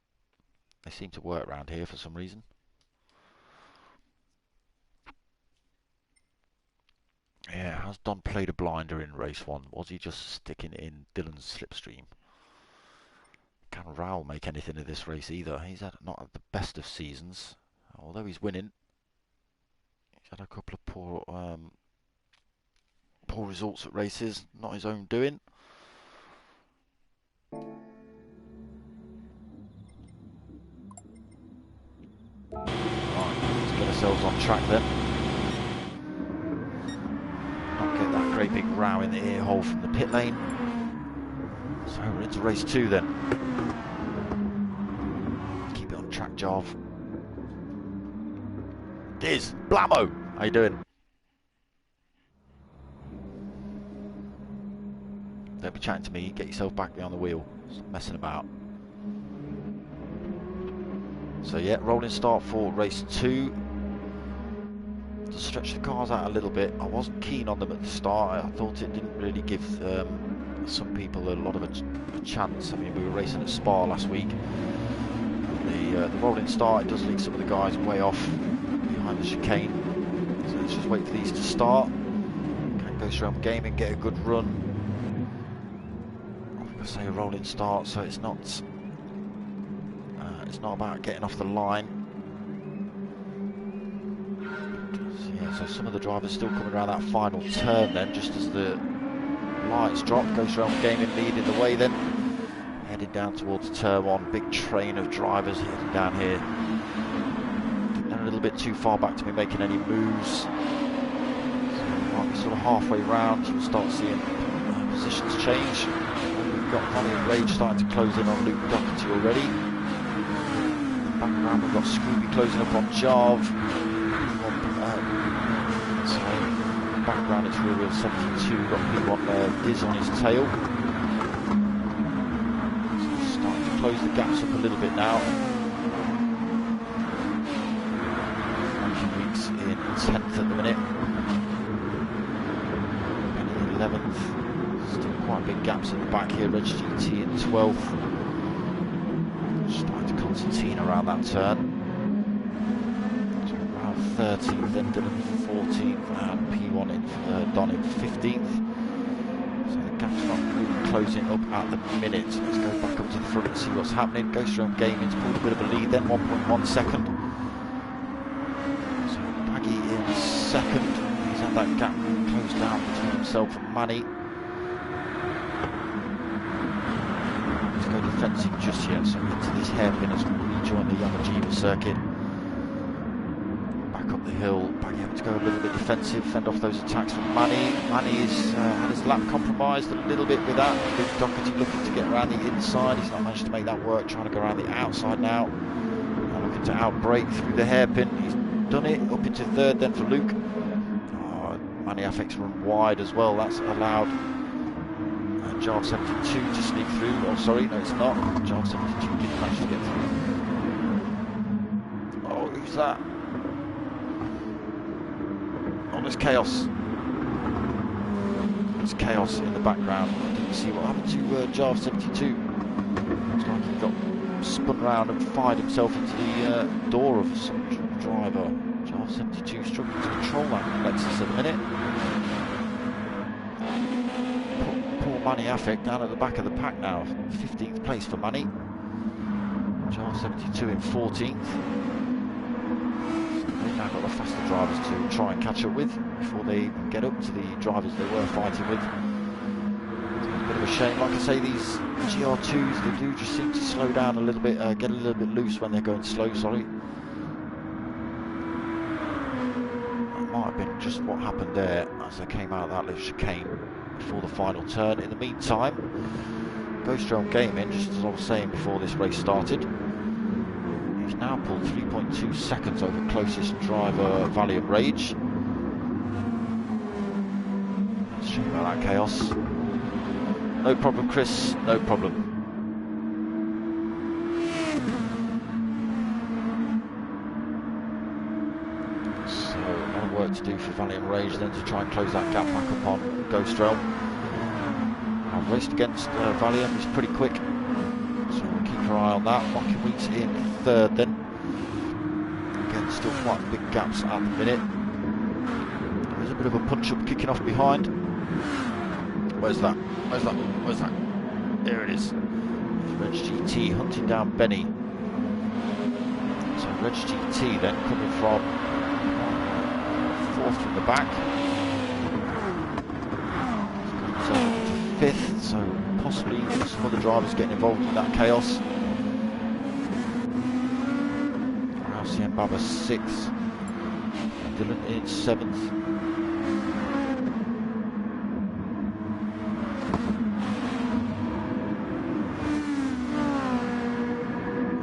They seem to work around here for some reason. Yeah, has Don played a blinder in race 1? Was he just sticking in Dylan's slipstream? Can Raul make anything of this race either? He's not had the best of seasons, although he's winning. He's had a couple of poor results at races, not his own doing. Right, let's get ourselves on track then. Not get that great big row in the ear hole from the pit lane. So we're into race 2 then. Keep it on track, Jarv. Diz, Blammo, how you doing? Don't be chatting to me, get yourself back behind the wheel. Stop messing about. So yeah, rolling start for race 2. to stretch the cars out a little bit. I wasn't keen on them at the start. I thought it didn't really give some people a lot of a chance. I mean, we were racing at Spa last week. The rolling start, it does leave some of the guys way off behind the chicane. So let's just wait for these to start. Can go straight on game and get a good run. I say a rolling start, so it's not about getting off the line. So some of the drivers still coming around that final turn then, just as the lights drop. Goes around gaming leading the way then. Heading down towards turn 1. Big train of drivers heading down here. They're a little bit too far back to be making any moves. So might be sort of halfway round. You'll start seeing positions change. We've got Honey and Rage starting to close in on Luke Doherty already. In the background we've got Scooby closing up on Jarv. Background it's rear wheel 72, we've got P1 Diz on his tail. So starting to close the gaps up a little bit now. Weeks in 10th at the minute. Penny in 11th. Still quite big gaps at the back here. Reg GT in 12th. Starting to Constantine around that turn. 13th, then Dylan 14th, and P1 in Don in 15th. So the gap's not really closing up at the minute. Let's go back up to the front and see what's happening. Ghoststrom Gaming's pulled a bit of a lead then, 1.1 second. So Baggy in second. He's had that gap closed down between himself and Manny. Let's go defensive just yet, so into this hairpin as we rejoin the Yamajiva circuit. Up the hill, Baggy having to go a little bit defensive, fend off those attacks from Manny. Manny's had his lap compromised a little bit with that. Luke Doherty looking to get around the inside. He's not managed to make that work, trying to go around the outside now. And looking to outbrake through the hairpin. He's done it, up into third then for Luke. Oh, Manny Affect's run wide as well, that's allowed Jarv 72 to sneak through. Oh sorry, no it's not. Jarv 72 didn't manage to get through. Oh, who's that? Oh, there's chaos. There's chaos in the background. I didn't see what happened to Jarv 72. Looks like he got spun round and fired himself into the door of some driver. Jarv 72 struggling to control that Lexus at the minute. Poor Manny Affect down at the back of the pack now. 15th place for Manny. Jarv 72 in 14th. Now got the faster drivers to try and catch up with before they get up to the drivers they were fighting with. It's a bit of a shame. Like I say, these GR2s, they do just seem to slow down a little bit, get a little bit loose when they're going slow, sorry. That might have been just what happened there as they came out of that little chicane before the final turn. In the meantime, Ghoststrom Gaming, just as I was saying before this race started, he's now pulled 3.2 seconds over closest driver, Valiant Rage. Let's check about that chaos. No problem, Chris, no problem. So, a lot of work to do for Valiant Rage then to try and close that gap back up on Ghoststrom. I've raced against Valiant, he's pretty quick. So we'll keep our eye on that. Mocking Weeks in third then. Again, still quite big gaps at the minute. There's a bit of a punch-up kicking off behind. Where's that? Where's that? Where's that? There it is. Reg GT hunting down Benny. So Reg GT then coming from fourth from the back. So fifth, so possibly some other drivers getting involved in that chaos. Rousey Baba 6th, Dylan in 7th.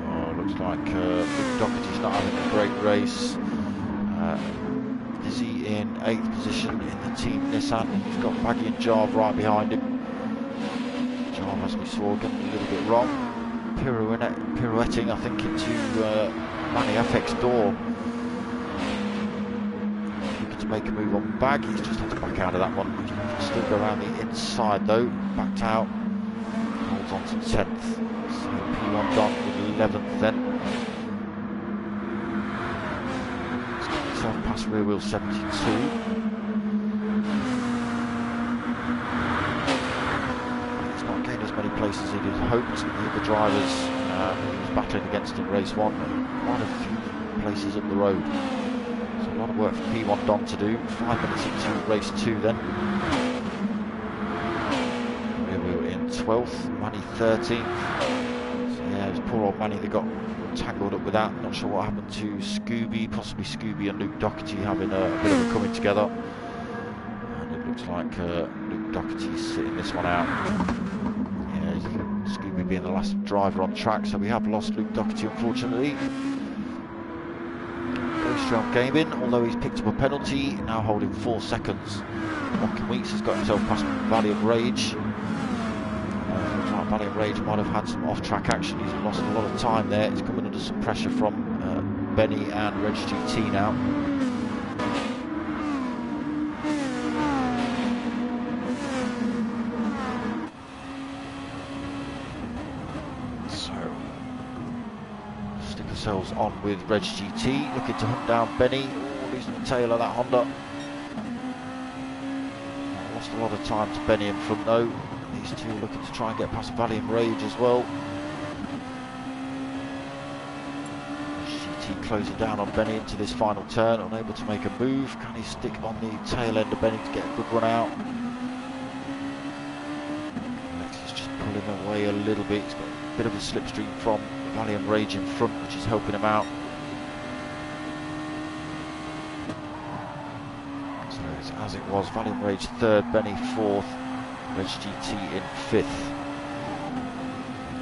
Oh, looks like Doherty's not having a great race. Dizzy in 8th position in the team Nissan. He's got Baggy and Jarv right behind him. Jarv, as we saw, getting a little bit wrong. Pirouetting, I think, into Manny Affect's door. to make a move on Bag. He's just had to back out of that one. He can still go around the inside though. Backed out. Holds on to 10th. So P1 Don with 11th then. He's got himself past rear wheel 72. He's not gained as many places as he'd hoped. The other drivers he was battling against in race 1, quite a few places up the road. So a lot of work for P1 Don to do. 5 minutes into race 2 then. We were in 12th, Manny 13th. So yeah, it was poor old Manny that got tangled up with that. Not sure what happened to Scooby, possibly Scooby and Luke Doherty having a bit of a coming together. And it looks like Luke Doherty's sitting this one out. Scooby being the last driver on track, so we have lost Luke Doherty unfortunately. Gr2 Gaming, although he's picked up a penalty, now holding 4 seconds. Walking Weeks has got himself past Valiant Rage. Looks like Valiant Rage might have had some off-track action. He's lost a lot of time there. He's coming under some pressure from Benny and Reg GT now. Ourselves on with Reg GT, looking to hunt down Benny. Losing the tail of that Honda. Lost a lot of time to Benny in front though. These two looking to try and get past Valiant Rage as well. Reg GT closing down on Benny into this final turn, unable to make a move. Can he stick on the tail end of Benny to get a good run out? Lex is just pulling away a little bit. He's got a bit of a slipstream from Valiant Rage in front, which is helping him out. So it's as it was, Valiant Rage 3rd, Benny 4th, Reg GT in 5th.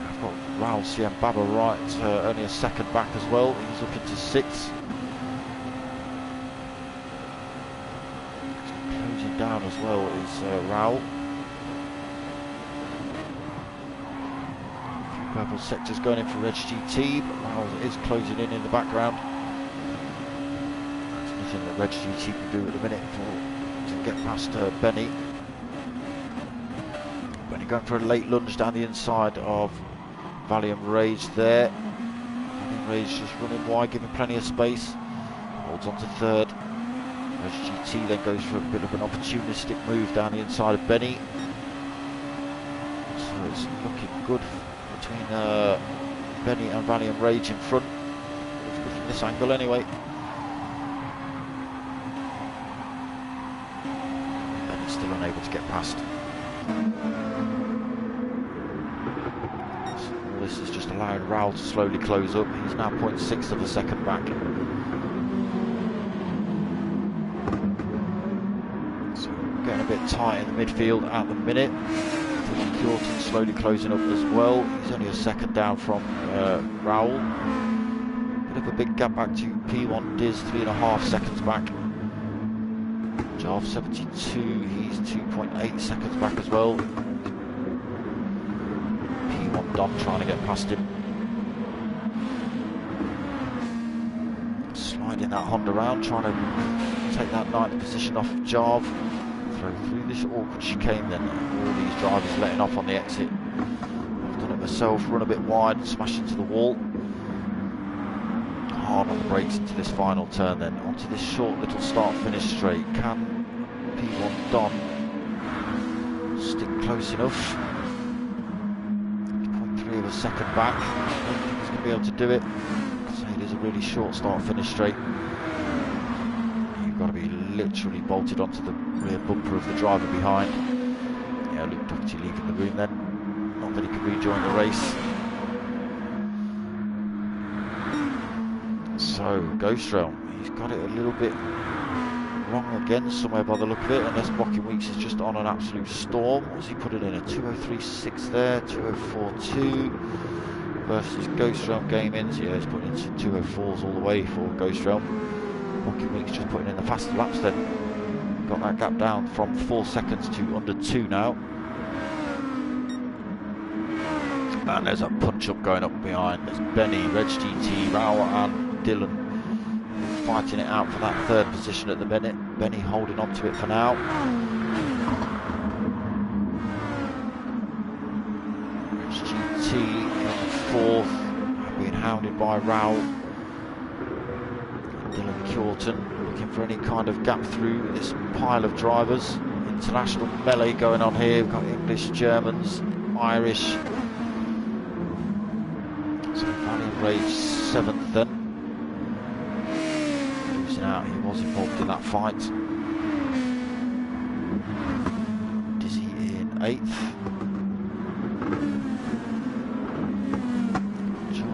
I've got Raul CM Baba right, only a second back as well. He's looking to 6th. Closing down as well is Raul. Purple sector's going in for Reg GT, but Raul is closing in the background. There's nothing that Reg GT can do at the minute to get past Benny. Benny going for a late lunge down the inside of Valiant Rage there. Valiant Rage just running wide, giving plenty of space. Holds on to 3rd. Reg GT then goes for a bit of an opportunistic move down the inside of Benny. So it's looking good between Benny and Valiant Rage in front. Looks good from this angle anyway. Benny's still unable to get past. So all this is just allowing Raul to slowly close up. He's now 0.6 of a second back. So getting a bit tight in the midfield at the minute. Kyoto slowly closing up as well. He's only a second down from Raul. Bit of a big gap back to P1 Diz, 3.5 seconds back. Jarv 72, he's 2.8 seconds back as well. P1 Don trying to get past him. Sliding that Honda around, trying to take that 9th position off of Jarv. Through this awkward chicane then, all these drivers letting off on the exit. I've done it myself, run a bit wide and smash into the wall. Hard on the brakes into this final turn then, onto this short little start-finish straight. Can P1 Don stick close enough? 0.3 of a second back. I don't think he's going to be able to do it, because it is a really short start-finish straight. You've got to be literally bolted onto the rear bumper of the driver behind. Yeah, Luke Doherty leaving the room then. Not that he can rejoin the race. So, Gr2, he's got it a little bit wrong again somewhere by the look of it, unless Walking Weeks is just on an absolute storm. What's he put it in? A 203.6 there, 204.2 versus Gr2 Gaming. Yeah, he's putting in some 204s all the way for Gr2. Walking Weeks just putting in the faster laps then. Got that gap down from 4 seconds to under 2 now. And there's a punch up going up behind. There's Benny, Reg GT, Raul and Dylan. fighting it out for that third position at the minute. Benny holding on to it for now. GT in fourth, being hounded by Rao. Dylan Kyorton looking for any kind of gap through this pile of drivers. International melee going on here. We've got English, Germans, Irish. So Valley Rage 7th then. Losing out, he was involved in that fight. Dizzy in 8th.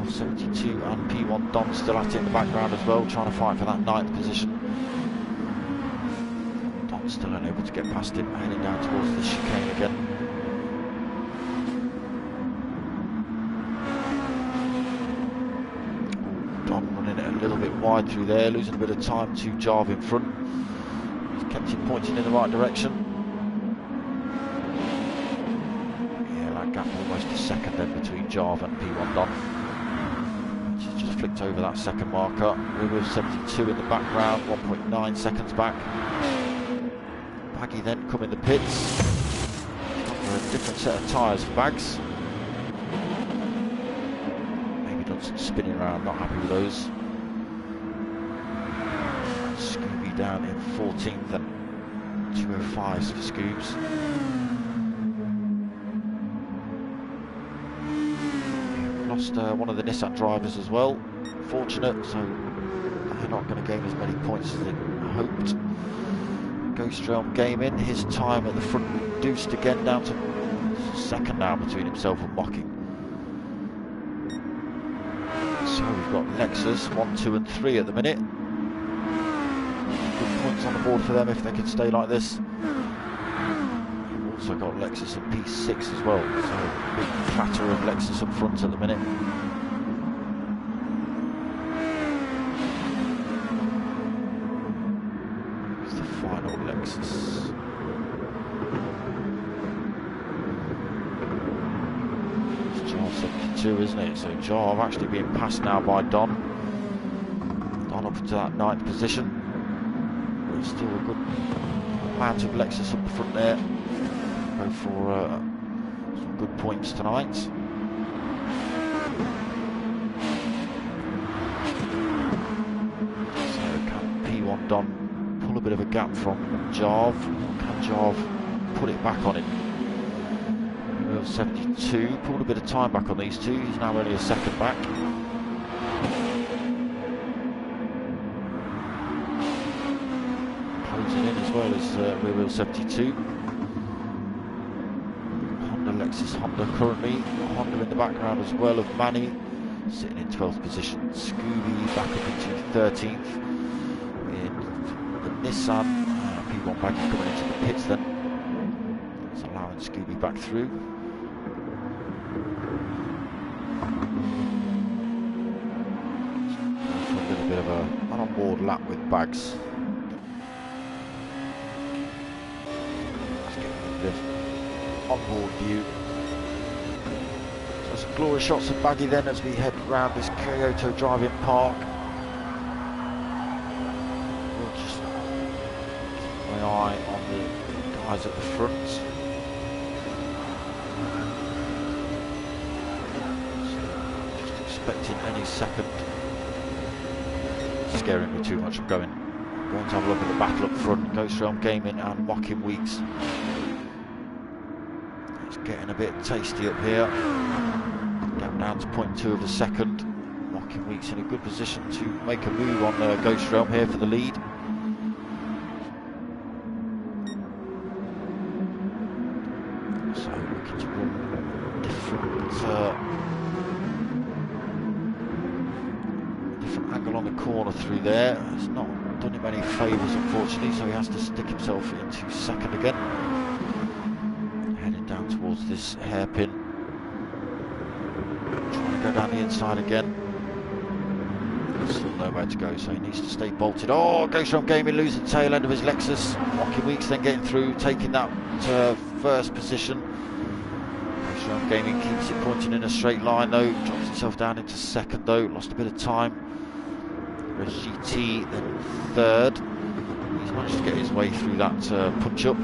72 and P1 Don still at it in the background as well, trying to fight for that 9th position. Don's still unable to get past him, heading down towards the chicane again. Don running it a little bit wide through there, losing a bit of time to Jarve in front. He's kept him pointing in the right direction. Yeah, that gap almost a second then between Jarve and P1 Don. Flicked over that second marker. We're 72 in the background, 1.9 seconds back. Baggy then come in the pits. For a different set of tyres for Bags. Maybe done some spinning around, not happy with those. Scooby down in 14th and 205s for Scoobs. Lost one of the Nissan drivers as well. Fortunate, so they're not going to gain as many points as they hoped. Ghost Realm Gaming, his time at the front reduced again down to second now between himself and Mocking. So we've got Lexus 1, 2 and 3 at the minute. Good points on the board for them if they can stay like this. We've also got Lexus and P6 as well, so big clatter of Lexus up front at the minute. Isn't it? So Jarve actually being passed now by Don. Don up into that 9th position. But still a good amount of Lexus up the front there. Go for some good points tonight. So can P1 Don pull a bit of a gap from Jarve? Or can Jarve put it back on him? 72, pulled a bit of time back on these two, he's now only a second back. Closing in as well as rear wheel 72. Honda, Lexus, Honda currently. Honda in the background as well of Manny, sitting in 12th position. Scooby back up into 13th. In the Nissan, P1 Baggy coming into the pits then. It's allowing Scooby back through. An on-board lap with Bags. Let's get a bit of on-board view. So some glorious shots of Baggy then as we head round this Kyoto Driving Park. We'll just keep my eye on the guys at the front. So just expecting any second. Scaring me too much. I'm going to have a look at the battle up front. Ghost Realm Gaming and Mocking Weeks. It's getting a bit tasty up here. Gap down to 0.2 of a second. Mocking Weeks in a good position to make a move on Ghost Realm here for the lead. So looking to run different angle on the corner through there. It's not done him any favours unfortunately, so he has to stick himself into second again. Heading down towards this hairpin. Trying to go down the inside again. Still nowhere to go, so he needs to stay bolted. Oh, Ghost Realm Gaming losing tail end of his Lexus. Mocking Weeks then getting through, taking that to first position. Ghost Realm Gaming keeps it pointing in a straight line though. Drops himself down into second though. Lost a bit of time. Res GT then third. He's managed to get his way through that punch-up.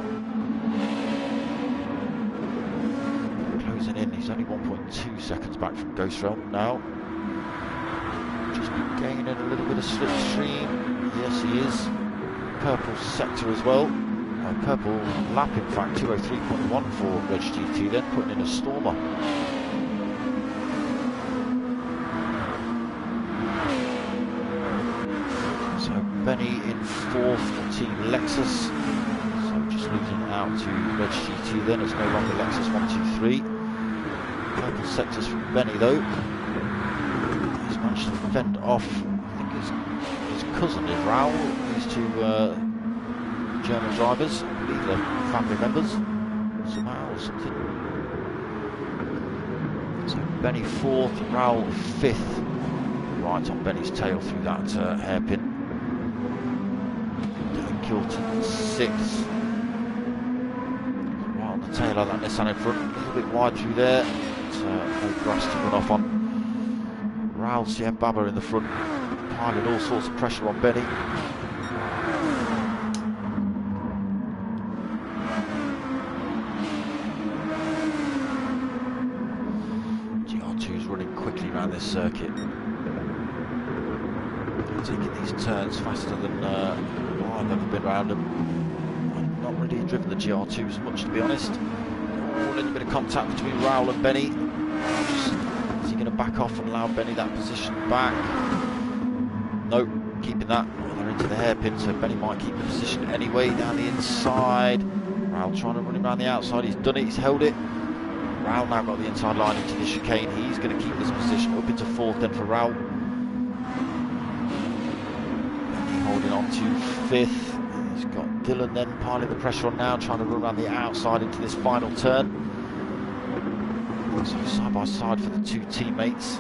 Closing in, he's only 1.2 seconds back from Ghost Realm now. Just gaining a little bit of slipstream. Yes, he is. Purple sector as well. Purple lap, in fact, 203.1 for Reg GT, then putting in a stormer. So Benny in fourth for Team Lexus. So just losing out to Reg GT then, it's no longer Lexus 1, 2, 3. Purple sectors from Benny though. He's managed to fend off, I think his cousin is Raoul, these two German drivers, I believe they're family members somehow or something. So Benny fourth, Raoul fifth, right on Benny's tail through that hairpin. Dylan Kilton sixth, right on the tail of that Nissan in front, a little bit wide through there, it's no grass to run off on. Raoul CM Baba in the front, piling all sorts of pressure on Benny. This circuit, taking these turns faster than I've ever been around them. I've not really driven the GR2s much, to be honest. A little bit of contact between Raoul and Benny. Is he going to back off and allow Benny that position back? No, keeping that. They're into the hairpin, so Benny might keep the position anyway down the inside. Raoul trying to run him around the outside. He's done it, he's held it. Raoul now got the inside line into the chicane. He's going to keep this position up into fourth then for Raoul. Benny holding on to fifth. He's got Dylan then piling the pressure on now, trying to run around the outside into this final turn. So side by side for the two teammates.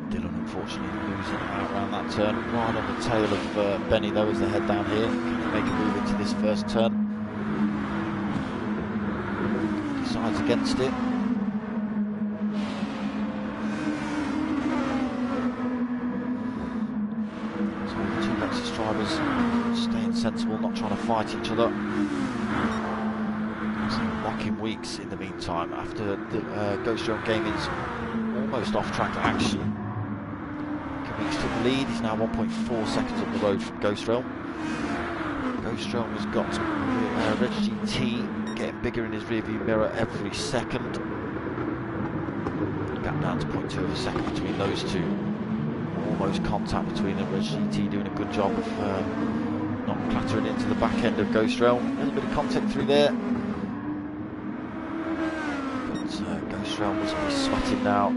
Dylan unfortunately losing out around that turn. Right on the tail of Benny though as they head down here. Can he make a move into this first turn? Decides against it. So the two Lexus drivers staying sensible, not trying to fight each other. So locking weeks in the meantime after the Ghost Realm Gaming's almost off-track action. Weeks took the lead. He's now 1.4 seconds up the road from Ghost Realm. Ghost Realm has got Reg GT getting bigger in his rearview mirror every second. Gap down to 0.2 of a second between those two. Almost contact between them. Reg GT doing a good job of not clattering into the back end of Ghost Realm. A little bit of contact through there. But Ghost Realm must be sweating now.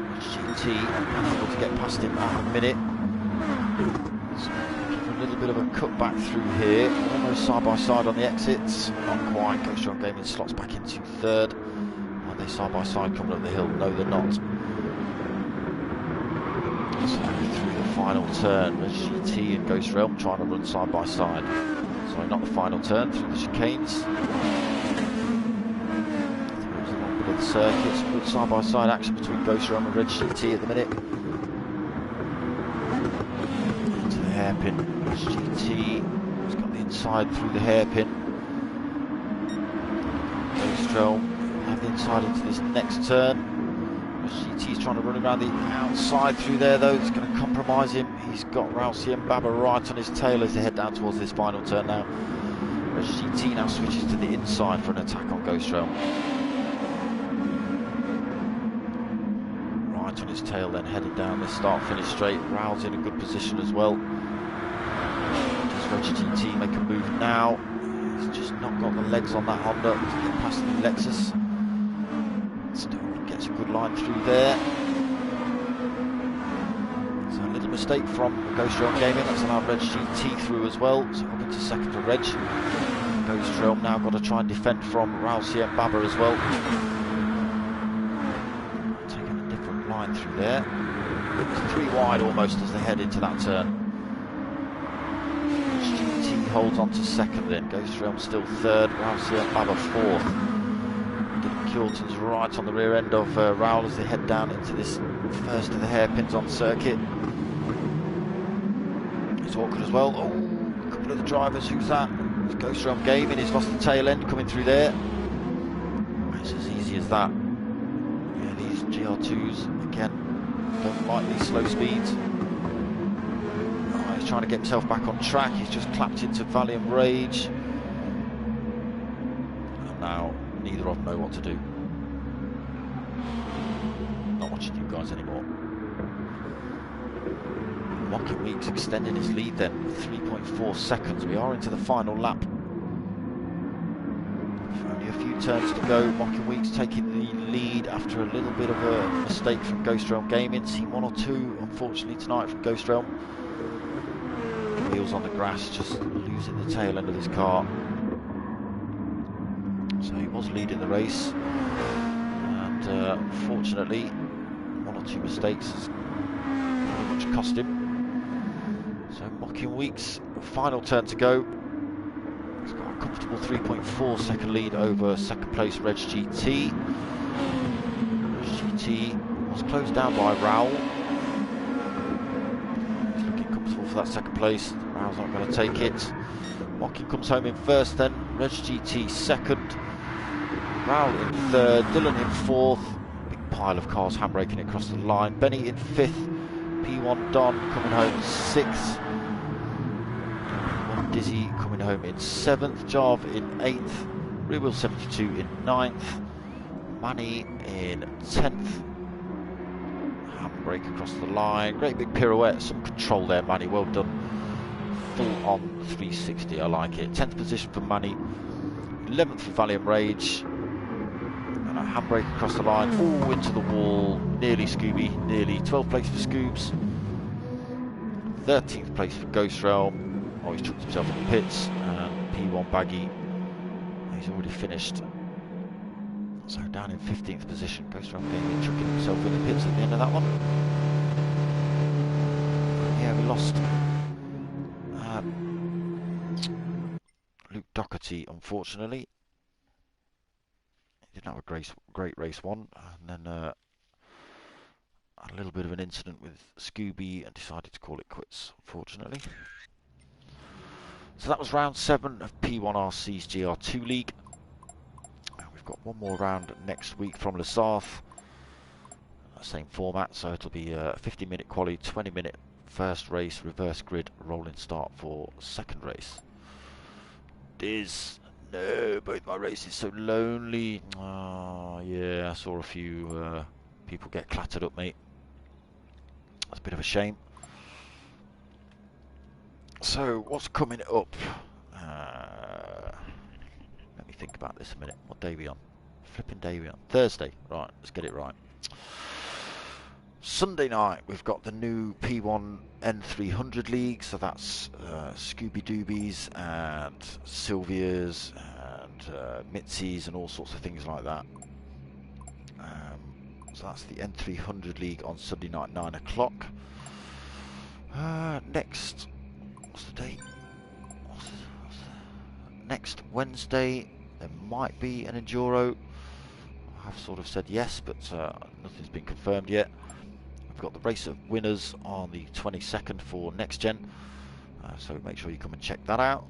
Reg GT unable to get past him at the minute. A little bit of a cut back through here, almost side by side on the exits, not quite. Ghost Realm Gaming slots back into third. Are they side by side coming up the hill? No, they're not. So through the final turn, Reg GT and Ghost Realm trying to run side by side. Sorry, not the final turn, through the chicanes. There's a long bit of the circuits, good side by side action between Ghost Realm and Reg GT at the minute. Into the hairpin. GT has got the inside through the hairpin. Ghost Realm will have the inside into this next turn. GT is trying to run around the outside through there though. It's going to compromise him. He's got Raoul CM Baba right on his tail as they head down towards this final turn now. GT now switches to the inside for an attack on Ghost Realm. Right on his tail then headed down this start-finish straight. Raoul's in a good position as well. Reg GT make a move now. He's just not got the legs on that Honda to get past the Lexus. Still gets a good line through there. So a little mistake from Ghost Realm Gaming. That's allowed Reg GT through as well. So up into second for Reg. Ghost Realm now got to try and defend from Raoul CM Baba as well. Taking a different line through there. It's 3 wide almost as they head into that turn. Holds on to second then. Ghost Realm still third. Raoul CM Baba fourth. Chilton's right on the rear end of Raoul as they head down into this first of the hairpins on circuit. It's awkward as well. Oh, a couple of the drivers. Who's that? It's Ghost Realm Gaming. He's lost the tail end coming through there. It's as easy as that. Yeah, these GR2s, again, don't like these slow speeds. Oh, he's trying to get himself back on track. He's just clapped into Valiant Rage. And now, neither of them know what to do. Not watching you guys anymore. Mocking Weeks extending his lead then, 3.4 seconds. We are into the final lap. Only a few turns to go. Mocking Weeks taking the lead after a little bit of a mistake from Ghost Realm Gaming. Seen one or two, unfortunately, tonight from Ghost Realm. Wheels on the grass, just losing the tail end of his car. So he was leading the race. And unfortunately, one or two mistakes has pretty much cost him. So Mocking Weeks, final turn to go. He's got a comfortable 3.4 second lead over second place Reg GT. Reg GT was closed down by Raoul. He's looking comfortable for that second place. Raoul's not going to take it. Mocking comes home in first then. Reg GT second. Raoul in third. Dylan in fourth. Big pile of cars handbraking across the line. Benny in fifth. P1 Don coming home sixth. Dizzy coming home in 7th, Jarv in 8th, Rear Wheel 72 in 9th, Manny in 10th. Handbrake across the line, great big pirouette, some control there, Manny, well done. Full on 360, I like it. 10th position for Manny, 11th for Valiant Rage, and a handbrake across the line, all into the wall, nearly Scooby, nearly. 12th place for Scoobs, 13th place for Ghost Realm. Oh, he's chucked himself in the pits, and P1 Baggy, he's already finished. So down in 15th position, Ghost Realm Gaming chucking himself in the pits at the end of that one. Yeah, we lost Luke Doherty, unfortunately. He didn't have a great race one, and then had a little bit of an incident with Scooby and decided to call it quits, unfortunately. So that was round 7 of P1RC's GR2 League. We've got one more round next week from Le Sarthe. Same format, so it'll be a 50-minute quali, 20-minute first race, reverse grid, rolling start for second race. Diz, no, both my races so lonely. Oh, yeah, I saw a few people get clattered up, mate. That's a bit of a shame. So, what's coming up? Let me think about this a minute. What day are we on? Flipping day are we on? Thursday. Right, let's get it right. Sunday night, we've got the new P1 N300 League. So that's Scooby Doobies and Sylvia's and Mitzi's and all sorts of things like that. So that's the N300 League on Sunday night, 9 o'clock. Next... What's the date? Next Wednesday there might be an enduro. I have sort of said yes, but nothing's been confirmed yet. We've got the race of winners on the 22nd for next gen, so make sure you come and check that out.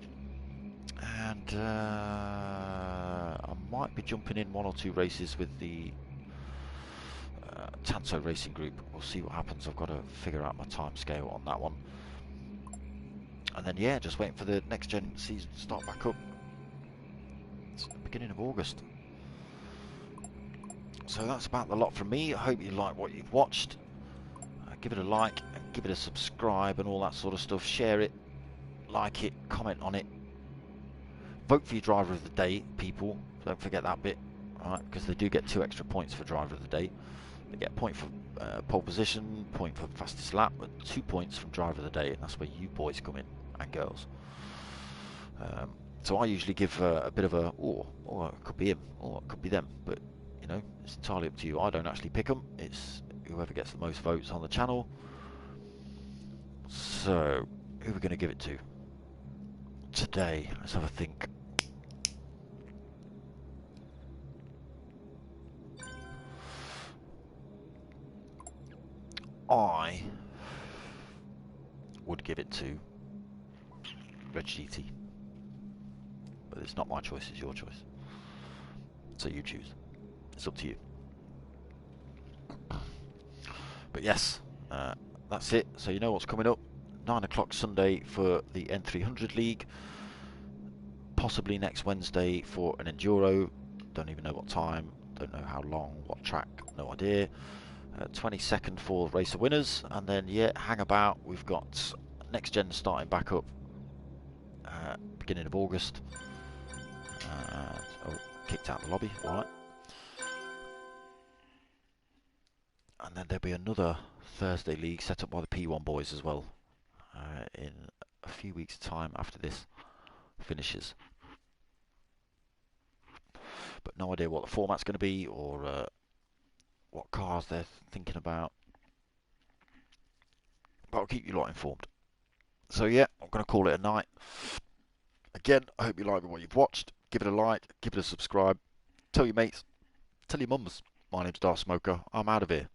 And I might be jumping in one or two races with the Tanso Racing Group. We'll see what happens. I've got to figure out my time scale on that one. And then, yeah, just waiting for the next gen season to start back up. It's the beginning of August. So that's about the lot from me. I hope you like what you've watched. Give it a like, and give it a subscribe and all that sort of stuff. Share it, like it, comment on it. Vote for your driver of the day, people. Don't forget that bit, right? Because they do get 2 extra points for driver of the day. They get a point for pole position, point for fastest lap, but 2 points from driver of the day, and that's where you boys come in, and girls. So I usually give a bit of a, oh, it could be him, or it could be them, but you know, it's entirely up to you. I don't actually pick them, it's whoever gets the most votes on the channel. So, who are we going to give it to today? Let's have a think. I would give it to Red GT. But it's not my choice, it's your choice. So you choose. It's up to you. But yes, that's it. So you know what's coming up. 9 o'clock Sunday for the N300 League. Possibly next Wednesday for an Enduro. Don't even know what time. Don't know how long. What track. No idea. 22nd for Race of Winners. And then, yeah, hang about. We've got Next Gen starting back up. Beginning of August. Oh, kicked out the lobby. Alright. And then there'll be another Thursday League set up by the P1 boys as well. In a few weeks' time after this finishes. But no idea what the format's going to be or what cars they're thinking about. But I'll keep you lot informed. So yeah, I'm going to call it a night. Again, I hope you like what you've watched. Give it a like, give it a subscribe. Tell your mates, tell your mums. My name's darksmoka. I'm out of here.